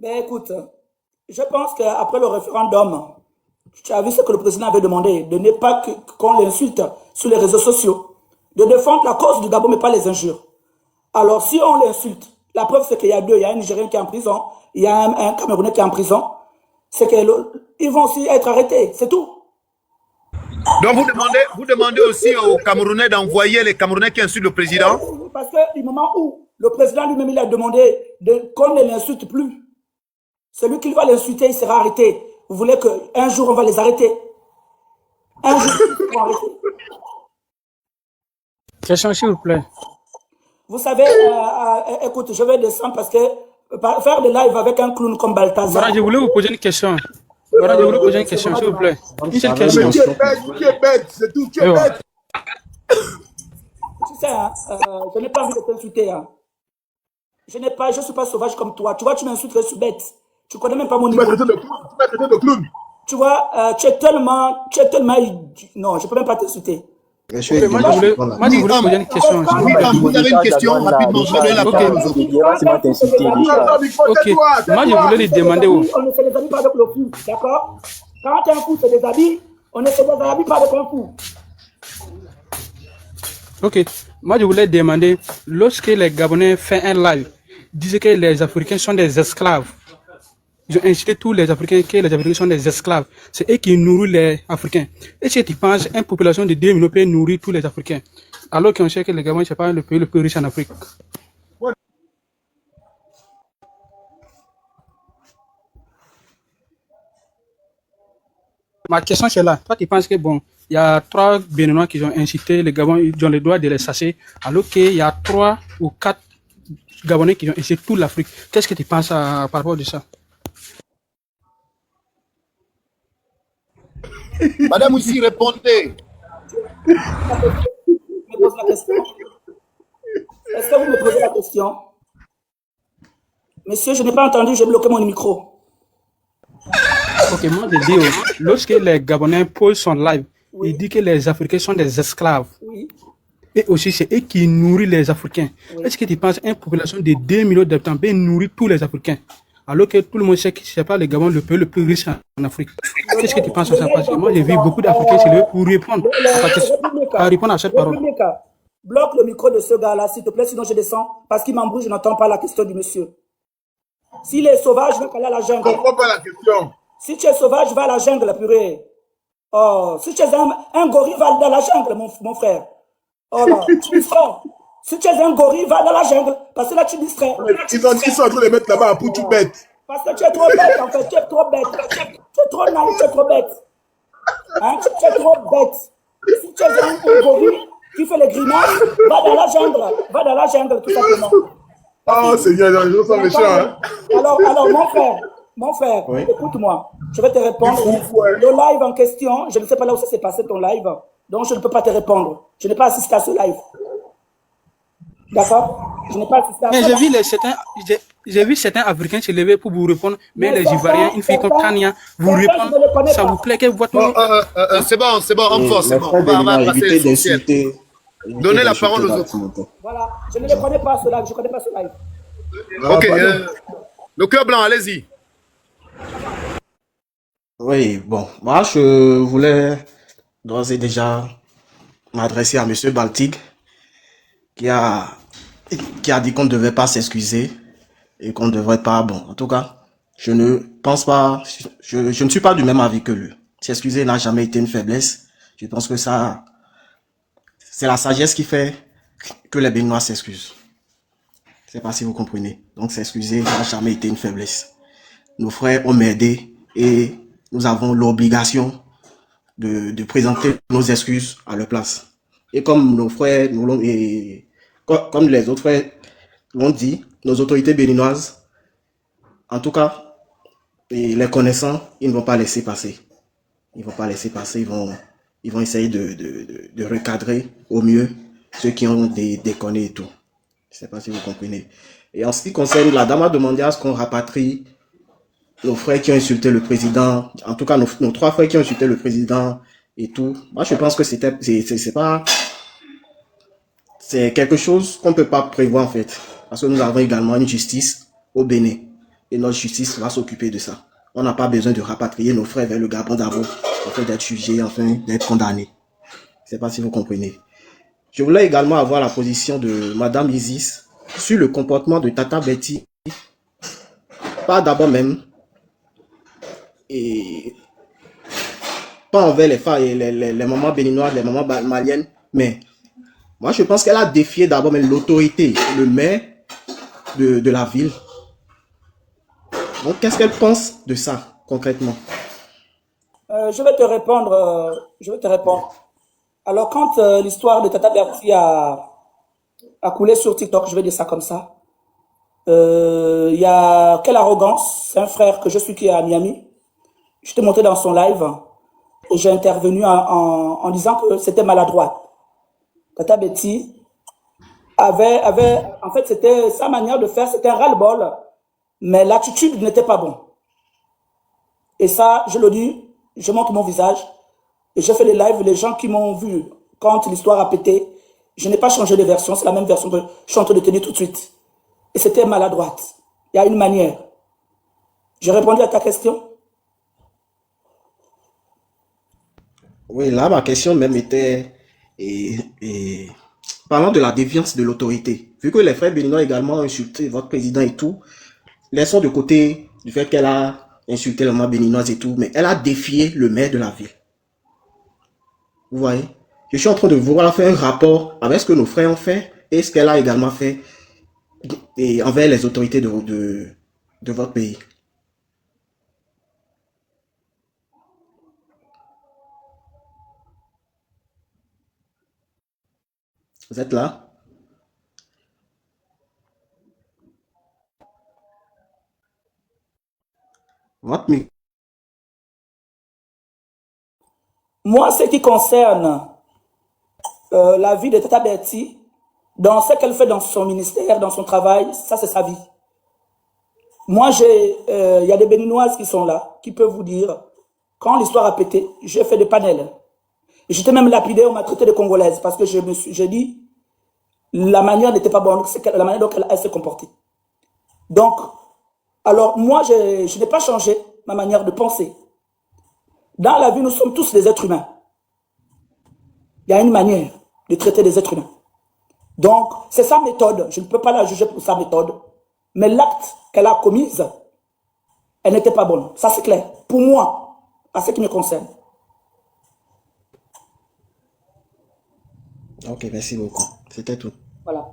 Ben écoute, je pense qu'après le référendum, tu as vu ce que le président avait demandé, de ne pas qu'on l'insulte sur les réseaux sociaux, de défendre la cause du Gabon, mais pas les injures. Alors, si on l'insulte, la preuve c'est qu'il y a deux, il y a un Nigérien qui est en prison, il y a un Camerounais qui est en prison, c'est qu'ils vont aussi être arrêtés, c'est tout. Donc vous demandez aussi aux Camerounais d'envoyer les Camerounais qui insultent le président? Parce que du moment où le président lui-même il a demandé qu'on ne l'insulte plus, celui qui va l'insulter, il sera arrêté. Vous voulez qu'un jour on va les arrêter? Un jour ils vont arrêter. Question s'il vous plaît. Vous savez, écoute, je vais descendre parce que faire des lives avec un clown comme Balthazar. Voilà, je voulais vous poser une question. Voilà, je voulais poser une question, s'il vous plaît. Une seule question. Tu es bête, c'est tout, tu es bête. Tu sais, hein, je n'ai pas envie de t'insulter. Hein. Je ne suis pas sauvage comme toi. Tu vois, tu m'insultes, je suis bête. Tu connais même pas mon Tu m'as niveau. traité de clown. Tu m'as traité de clown. Tu vois, tu es tellement... Non, je peux même pas t'insulter. Ok, moi, je voulais poser une question. Quand Vous avez une question rapidement, je donne la Ok. parole aux autres. Ok, moi, je voulais lui demander où. On ne se les habille pas avec le fou, d'accord? Quand un fou se déshabille, on ne se déshabille pas avec un fou. Ok, moi, je voulais demander, lorsque les Gabonais font un live, disent que les Africains sont des esclaves. Ils ont incité tous les Africains que les Africains sont des esclaves. C'est eux qui nourrissent les Africains. Est-ce que tu penses qu'une population de 2 millions peut nourrir tous les Africains? Alors qu'on sait que le Gabon, c'est pas le pays le plus riche en Afrique. Ma question c'est là. Toi, tu penses que bon, il y a 3 Béninois qui ont incité le Gabon, ils ont le droit de les chasser, alors qu'il y a 3 ou 4 Gabonais qui ont incité toute l'Afrique. Qu'est-ce que tu penses par rapport à ça? Madame aussi, répondez. Je me pose la question. Est-ce que vous me posez la question? Monsieur, je n'ai pas entendu, j'ai bloqué mon micro. Ok, moi je dis, lorsque les Gabonais posent son live, il dit que les Africains sont des esclaves. Oui. Et aussi, c'est eux qui nourrissent les Africains. Oui. Est-ce que tu penses qu'une population de 2 millions d'habitants peut nourrir tous les Africains? Alors que tout le monde sait que ce n'est pas le Gabon le pays le plus riche en Afrique. Qu'est-ce que tu penses de ça? Parce que moi, j'ai vu beaucoup d'Africains se lever pour répondre à cette parole. Bloque le micro de ce gars-là, s'il te plaît, sinon je descends, parce qu'il m'embrouille, je n'entends pas la question du monsieur. S'il est sauvage, va aller à la jungle. Je ne comprends pas la question. Si tu es sauvage, va à la jungle, purée. Oh, si tu es un gorille, va dans la jungle, mon frère. Oh là, tu distrais. Si tu es un gorille, va dans la jungle, parce que là, tu distrais. Ils sont en train de mettre là-bas pour tout bête. Parce que tu es trop bête, en fait, tu es trop bête. Tu es trop naïf, tu es trop bête. Hein? Tu es trop bête. Si tu es un gorille qui fait les grimaces, va dans la jungle. Va dans la jungle, tout simplement. Oh Seigneur, les gens sont méchants. Hein? Alors, mon frère, oui. Écoute-moi. Je vais te répondre. Le live en question, je ne sais pas là où ça s'est passé ton live, donc je ne peux pas te répondre. Je n'ai pas assisté à ce live. D'accord? Je n'ai pas assisté à ce live. J'ai vu certains Africains se lever pour vous répondre, mais les Ivoiriens, une fille comme Tania, vous répondent. Ça vous plaît que votre... C'est bon, homme fort, c'est bon. On va passer l'essentiel. Donnez la parole aux autres. Voilà, je ne le connais pas ce live, je ne connais pas ce live. Ok, le cœur blanc, allez-y. Oui, bon, moi je voulais d'ores et déjà m'adresser à Monsieur Baltic qui a dit qu'on ne devait pas s'excuser et qu'on ne devrait pas, bon, en tout cas, je ne pense pas, je ne suis pas du même avis que lui. S'excuser n'a jamais été une faiblesse. Je pense que ça, c'est la sagesse qui fait que les Béninois s'excusent. Je ne sais pas si vous comprenez. Donc s'excuser n'a jamais été une faiblesse. Nos frères ont aidé et nous avons l'obligation de présenter nos excuses à leur place. Et comme nos frères, comme les autres frères l'ont dit, nos autorités béninoises, en tout cas, et les connaissants, ils ne vont pas laisser passer. Ils ne vont pas laisser passer, ils vont essayer de recadrer au mieux ceux qui ont déconné et tout. Je ne sais pas si vous comprenez. Et en ce qui concerne, la dame a demandé à ce qu'on rapatrie nos frères qui ont insulté le président, en tout cas nos 3 frères qui ont insulté le président et tout. Moi, je pense que c'est quelque chose qu'on ne peut pas prévoir en fait. Parce que nous avons également une justice au Bénin. Et notre justice va s'occuper de ça. On n'a pas besoin de rapatrier nos frères vers le Gabon d'abord, afin d'être jugés, enfin d'être condamnés. Je ne sais pas si vous comprenez. Je voulais également avoir la position de Madame Isis sur le comportement de Tata Betty. Pas d'abord même. Et pas envers les femmes, les mamans béninoises, les mamans maliennes, mais moi je pense qu'elle a défié d'abord même l'autorité, le maire de la ville. Donc qu'est-ce qu'elle pense de ça concrètement? Je vais te répondre. Alors quand l'histoire de Tata Berti a coulé sur TikTok, je vais dire ça comme ça, il y a quelle arrogance, c'est un frère que je suis qui est à Miami. Je t'ai monté dans son live et j'ai intervenu en disant que c'était maladroit. Tata Betty en fait, c'était sa manière de faire, c'était un ras-le-bol, mais l'attitude n'était pas bon. Et ça, je le dis, je montre mon visage. Et je fais les lives, les gens qui m'ont vu quand l'histoire a pété, je n'ai pas changé de version, c'est la même version que je suis en train de tenir tout de suite. Et c'était maladroite. Il y a une manière. J'ai répondu à ta question? Oui, là, ma question même était, parlant de la défiance de l'autorité. Vu que les frères béninois également ont insulté votre président et tout, laissons de côté du fait qu'elle a insulté la maman béninoise et tout, mais elle a défié le maire de la ville. Vous voyez? Je suis en train de vouloir faire un rapport avec ce que nos frères ont fait et ce qu'elle a également fait envers les autorités de votre pays. Vous êtes là? Votre micro. Moi, ce qui concerne la vie de Tata Bertie, dans ce qu'elle fait dans son ministère, dans son travail, ça c'est sa vie. Moi, il y a des Béninoises qui sont là, qui peuvent vous dire, quand l'histoire a pété, j'ai fait des panels. J'étais même lapidé, on m'a traité de Congolaise, parce que j'ai dit, la manière n'était pas bonne, c'est la manière dont elle s'est comportée. Donc, alors moi, je n'ai pas changé ma manière de penser. Dans la vie, nous sommes tous des êtres humains. Il y a une manière de traiter des êtres humains. Donc, c'est sa méthode. Je ne peux pas la juger pour sa méthode. Mais l'acte qu'elle a commis, elle n'était pas bonne. Ça, c'est clair. Pour moi, à ce qui me concerne. Ok, merci beaucoup. C'était tout. Voilà.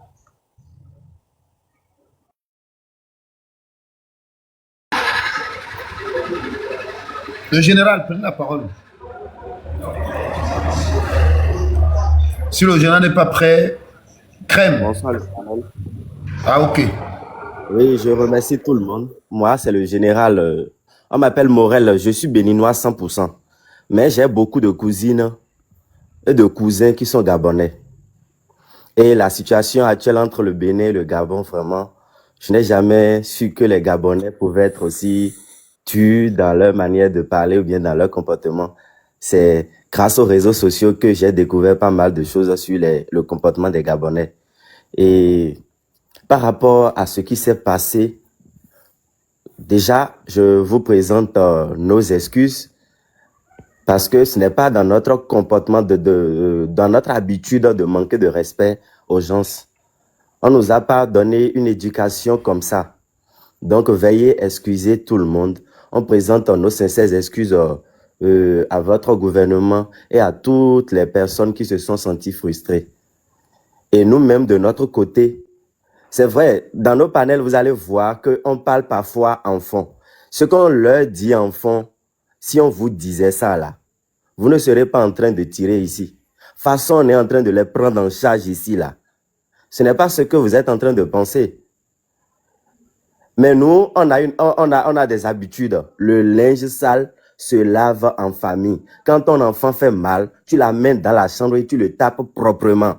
Le général, prenez la parole. Si le général n'est pas prêt, crème. Bonsoir, le panel. Ah, ok. Oui, je remercie tout le monde. Moi, c'est le général. On m'appelle Morel. Je suis béninois 100%. Mais j'ai beaucoup de cousines et de cousins qui sont gabonais. Et la situation actuelle entre le Bénin et le Gabon, vraiment, je n'ai jamais su que les Gabonais pouvaient être aussi tués dans leur manière de parler ou bien dans leur comportement. C'est grâce aux réseaux sociaux que j'ai découvert pas mal de choses sur le comportement des Gabonais. Et par rapport à ce qui s'est passé, déjà, je vous présente nos excuses parce que ce n'est pas dans notre comportement, dans notre habitude de manquer de respect aux gens. On nous a pas donné une éducation comme ça. Donc, veuillez excuser tout le monde. On présente nos sincères excuses à votre gouvernement et à toutes les personnes qui se sont senties frustrées. Et nous-mêmes, de notre côté, c'est vrai, dans nos panels, vous allez voir qu'on parle parfois en fond. Ce qu'on leur dit en fond, si on vous disait ça là, vous ne serez pas en train de tirer ici. De toute façon, on est en train de les prendre en charge ici là. Ce n'est pas ce que vous êtes en train de penser. Mais nous, on a des habitudes. Le linge sale se lave en famille. Quand ton enfant fait mal, tu l'amènes dans la chambre et tu le tapes proprement.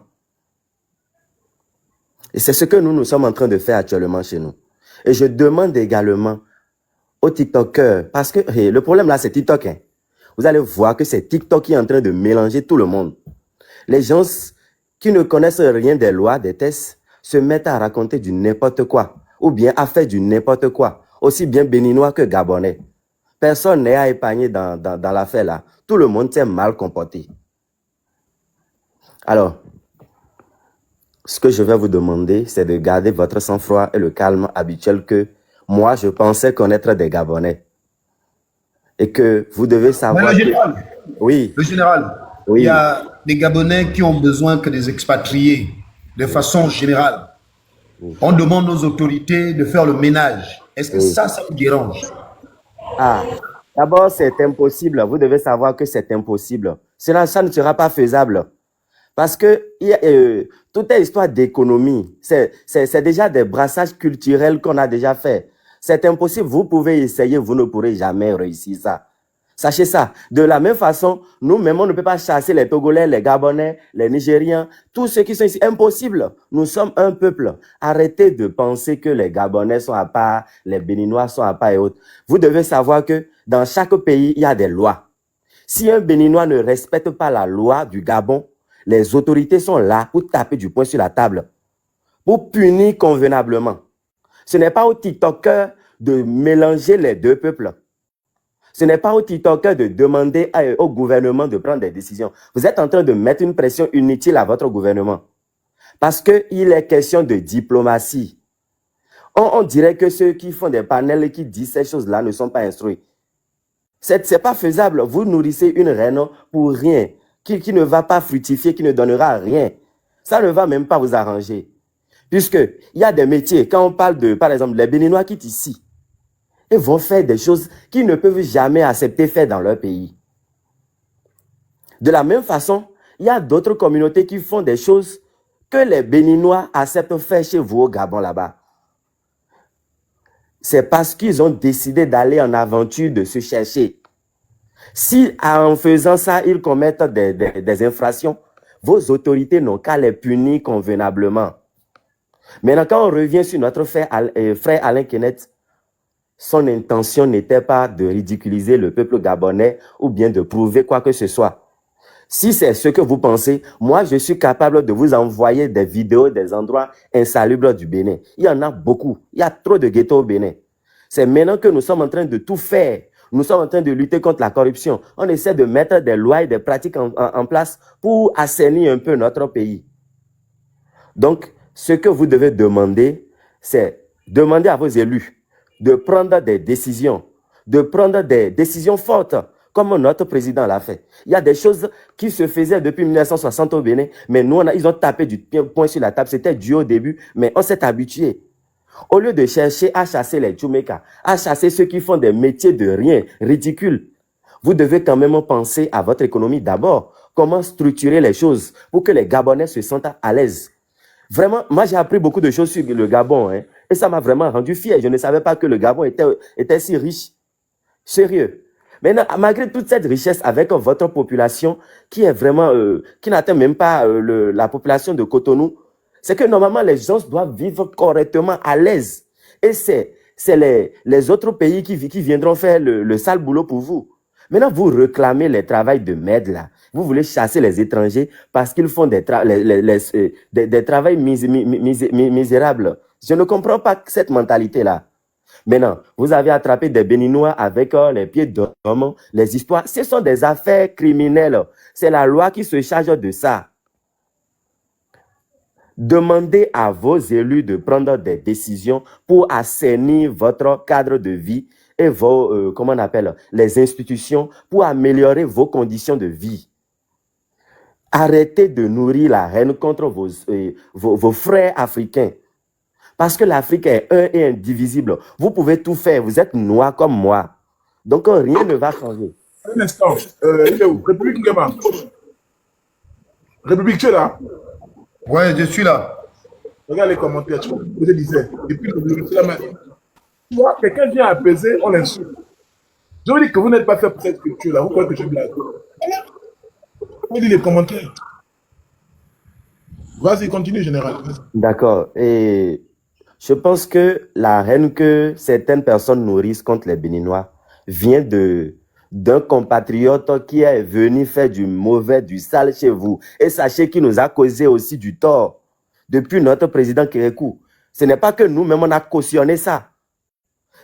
Et c'est ce que nous sommes en train de faire actuellement chez nous. Et je demande également aux TikTokers, parce que le problème là, c'est TikTok. Hein. Vous allez voir que c'est TikTok qui est en train de mélanger tout le monde. Les gens qui ne connaissent rien des lois, des tests, se mettent à raconter du n'importe quoi, ou bien à faire du n'importe quoi, aussi bien béninois que gabonais. Personne n'est à épargner dans l'affaire là. Tout le monde s'est mal comporté. Alors, ce que je vais vous demander, c'est de garder votre sang-froid et le calme habituel que moi, je pensais connaître des Gabonais. Et que vous devez savoir... Mais le général, oui. Le général, oui. Il y a des Gabonais qui ont besoin que des expatriés, de façon générale. Oui. On demande aux autorités de faire le ménage. Est-ce que ça vous dérange? Ah, d'abord, c'est impossible. Vous devez savoir que c'est impossible. Ça ne sera pas faisable. Parce que toute histoire d'économie, c'est déjà des brassages culturels qu'on a déjà fait. C'est impossible. Vous pouvez essayer, vous ne pourrez jamais réussir ça. Sachez ça. De la même façon, nous-mêmes, on ne peut pas chasser les Togolais, les Gabonais, les Nigériens, tous ceux qui sont ici. Impossible. Nous sommes un peuple. Arrêtez de penser que les Gabonais sont à part, les Béninois sont à part et autres. Vous devez savoir que dans chaque pays, il y a des lois. Si un Béninois ne respecte pas la loi du Gabon, les autorités sont là pour taper du poing sur la table, pour punir convenablement. Ce n'est pas aux TikTokers de mélanger les deux peuples. Ce n'est pas aux TikTokers de demander au gouvernement de prendre des décisions. Vous êtes en train de mettre une pression inutile à votre gouvernement. Parce qu'il est question de diplomatie. On dirait que ceux qui font des panels et qui disent ces choses-là ne sont pas instruits. C'est pas faisable. Vous nourrissez une reine pour rien, qui ne va pas fructifier, qui ne donnera rien. Ça ne va même pas vous arranger. Puisqu'il y a des métiers, quand on parle de, par exemple, les Béninois quittent ici, ils vont faire des choses qu'ils ne peuvent jamais accepter faire dans leur pays. De la même façon, il y a d'autres communautés qui font des choses que les Béninois acceptent faire chez vous au Gabon là-bas. C'est parce qu'ils ont décidé d'aller en aventure, de se chercher. Si en faisant ça, ils commettent des infractions, vos autorités n'ont qu'à les punir convenablement. Maintenant, quand on revient sur notre frère Alain Kenneth, son intention n'était pas de ridiculiser le peuple gabonais ou bien de prouver quoi que ce soit. Si c'est ce que vous pensez, moi, je suis capable de vous envoyer des vidéos des endroits insalubres du Bénin. Il y en a beaucoup. Il y a trop de ghettos au Bénin. C'est maintenant que nous sommes en train de tout faire. Nous sommes en train de lutter contre la corruption. On essaie de mettre des lois et des pratiques en place pour assainir un peu notre pays. Donc, ce que vous devez demander, c'est demander à vos élus de prendre des décisions fortes, comme notre président l'a fait. Il y a des choses qui se faisaient depuis 1960 au Bénin, mais nous, ils ont tapé du poing sur la table. C'était dur au début, mais on s'est habitué. Au lieu de chercher à chasser les Tchoumékas, à chasser ceux qui font des métiers de rien, ridicules, vous devez quand même penser à votre économie d'abord. Comment structurer les choses pour que les Gabonais se sentent à l'aise. Vraiment, moi, j'ai appris beaucoup de choses sur le Gabon, hein, et ça m'a vraiment rendu fier. Je ne savais pas que le Gabon était si riche. Sérieux. Maintenant, malgré toute cette richesse avec votre population qui est vraiment, qui n'atteint même pas la population de Cotonou, c'est que normalement, les gens doivent vivre correctement, à l'aise. Et c'est les autres pays qui viendront faire le sale boulot pour vous. Maintenant, vous réclamez les travails de merde, là. Vous voulez chasser les étrangers parce qu'ils font des travaux misérables. Je ne comprends pas cette mentalité-là. Maintenant, vous avez attrapé des Béninois avec les pieds d'homme, les histoires. Ce sont des affaires criminelles. C'est la loi qui se charge de ça. Demandez à vos élus de prendre des décisions pour assainir votre cadre de vie et vos, comment on appelle, les institutions pour améliorer vos conditions de vie. Arrêtez de nourrir la haine contre vos frères africains. Parce que l'Afrique est un et indivisible. Vous pouvez tout faire. Vous êtes noirs comme moi. Donc, rien ne va changer. Un instant. Il est où? République Nguema. République, tu es là? Ouais, je suis là. Regarde les commentaires. Tu vois, je disais, depuis le c'est la même. Tu vois, quelqu'un vient apaiser, on l'insulte. Je veux dire que vous n'êtes pas fait pour cette culture-là. Vous croyez que je blague? Vous dites les commentaires. Vas-y, continue, général. D'accord. Et je pense que la haine que certaines personnes nourrissent contre les Béninois vient d'un compatriote qui est venu faire du mauvais, du sale chez vous. Et sachez qu'il nous a causé aussi du tort depuis notre président Kérékou. Ce n'est pas que nous-mêmes, on a cautionné ça.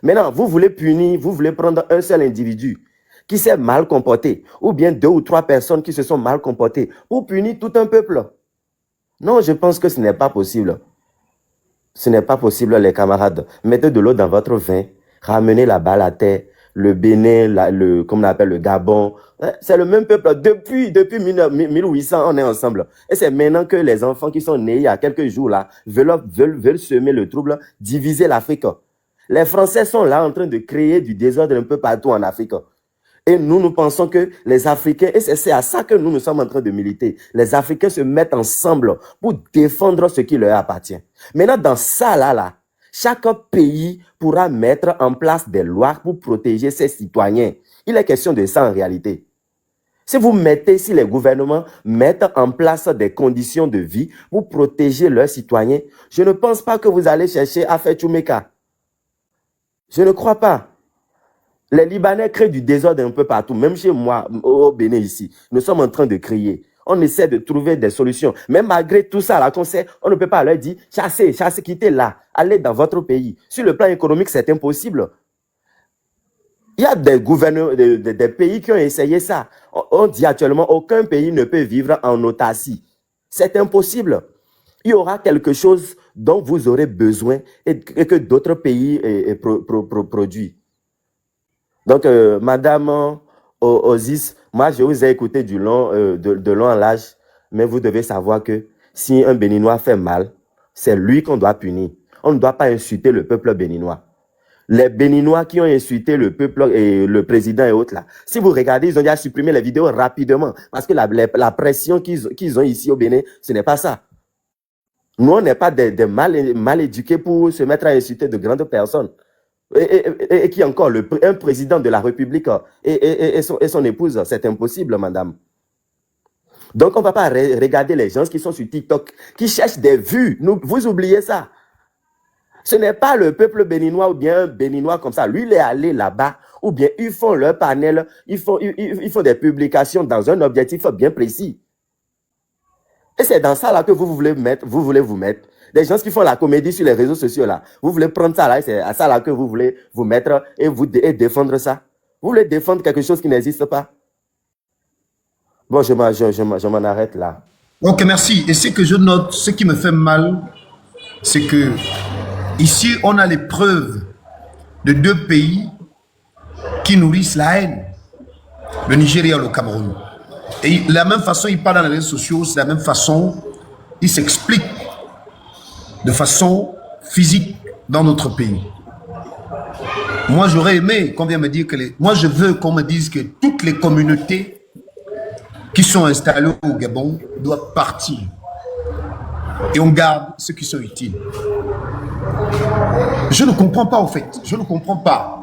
Maintenant, vous voulez punir, vous voulez prendre un seul individu qui s'est mal comporté, ou bien 2 ou 3 personnes qui se sont mal comportées, pour punir tout un peuple. Non, je pense que ce n'est pas possible. Ce n'est pas possible, les camarades. Mettez de l'eau dans votre vin, ramenez la balle à terre. Le Bénin, comme on appelle le Gabon, c'est le même peuple. Depuis 1800, on est ensemble. Et c'est maintenant que les enfants qui sont nés il y a quelques jours là veulent semer le trouble, diviser l'Afrique. Les Français sont là en train de créer du désordre un peu partout en Afrique. Et nous pensons que les Africains, et c'est à ça que nous sommes en train de militer, les Africains se mettent ensemble pour défendre ce qui leur appartient. Maintenant, dans ça là, Chaque pays pourra mettre en place des lois pour protéger ses citoyens. Il est question de ça en réalité. Si les gouvernements mettent en place des conditions de vie pour protéger leurs citoyens, je ne pense pas que vous allez chercher à faire Tchoumeka. Je ne crois pas. Les Libanais créent du désordre un peu partout, même chez moi, au Bénin ici. Nous sommes en train de crier. On essaie de trouver des solutions. Mais malgré tout ça, là, on ne peut pas leur dire, chassez, quittez là, allez dans votre pays. Sur le plan économique, c'est impossible. Il y a des gouvernements, des pays qui ont essayé ça. On dit actuellement, aucun pays ne peut vivre en autarcie. C'est impossible. Il y aura quelque chose dont vous aurez besoin et que d'autres pays produisent. Donc, Madame Ozis, moi, je vous ai écouté de long en large, mais vous devez savoir que si un Béninois fait mal, c'est lui qu'on doit punir. On ne doit pas insulter le peuple béninois. Les Béninois qui ont insulté le peuple et le président et autres là, si vous regardez, ils ont déjà supprimé les vidéos rapidement parce que la pression qu'ils ont ici au Bénin, ce n'est pas ça. Nous, on n'est pas des mal éduqués pour se mettre à insulter de grandes personnes. Et qui encore, un président de la République et son épouse, c'est impossible, madame. Donc, on ne va pas regarder les gens qui sont sur TikTok, qui cherchent des vues. Vous oubliez ça. Ce n'est pas le peuple béninois ou bien un béninois comme ça. Lui, il est allé là-bas, ou bien ils font leur panel, ils font des publications dans un objectif bien précis. Et c'est dans ça là que vous voulez vous mettre. Des gens qui font la comédie sur les réseaux sociaux là. Vous voulez prendre ça là, c'est à ça là que vous voulez vous mettre et défendre ça. Vous voulez défendre quelque chose qui n'existe pas. Bon, je m'en arrête là. Ok, merci. Et ce que je note, ce qui me fait mal, c'est que ici, on a les preuves de deux pays qui nourrissent la haine. Le Nigeria et le Cameroun. Et de la même façon, ils parlent dans les réseaux sociaux, c'est la même façon, ils s'expliquent de façon physique dans notre pays. Moi, j'aurais aimé qu'on vienne me dire que moi, je veux qu'on me dise que toutes les communautés qui sont installées au Gabon doivent partir. Et on garde ceux qui sont utiles. Je ne comprends pas, en fait. Je ne comprends pas.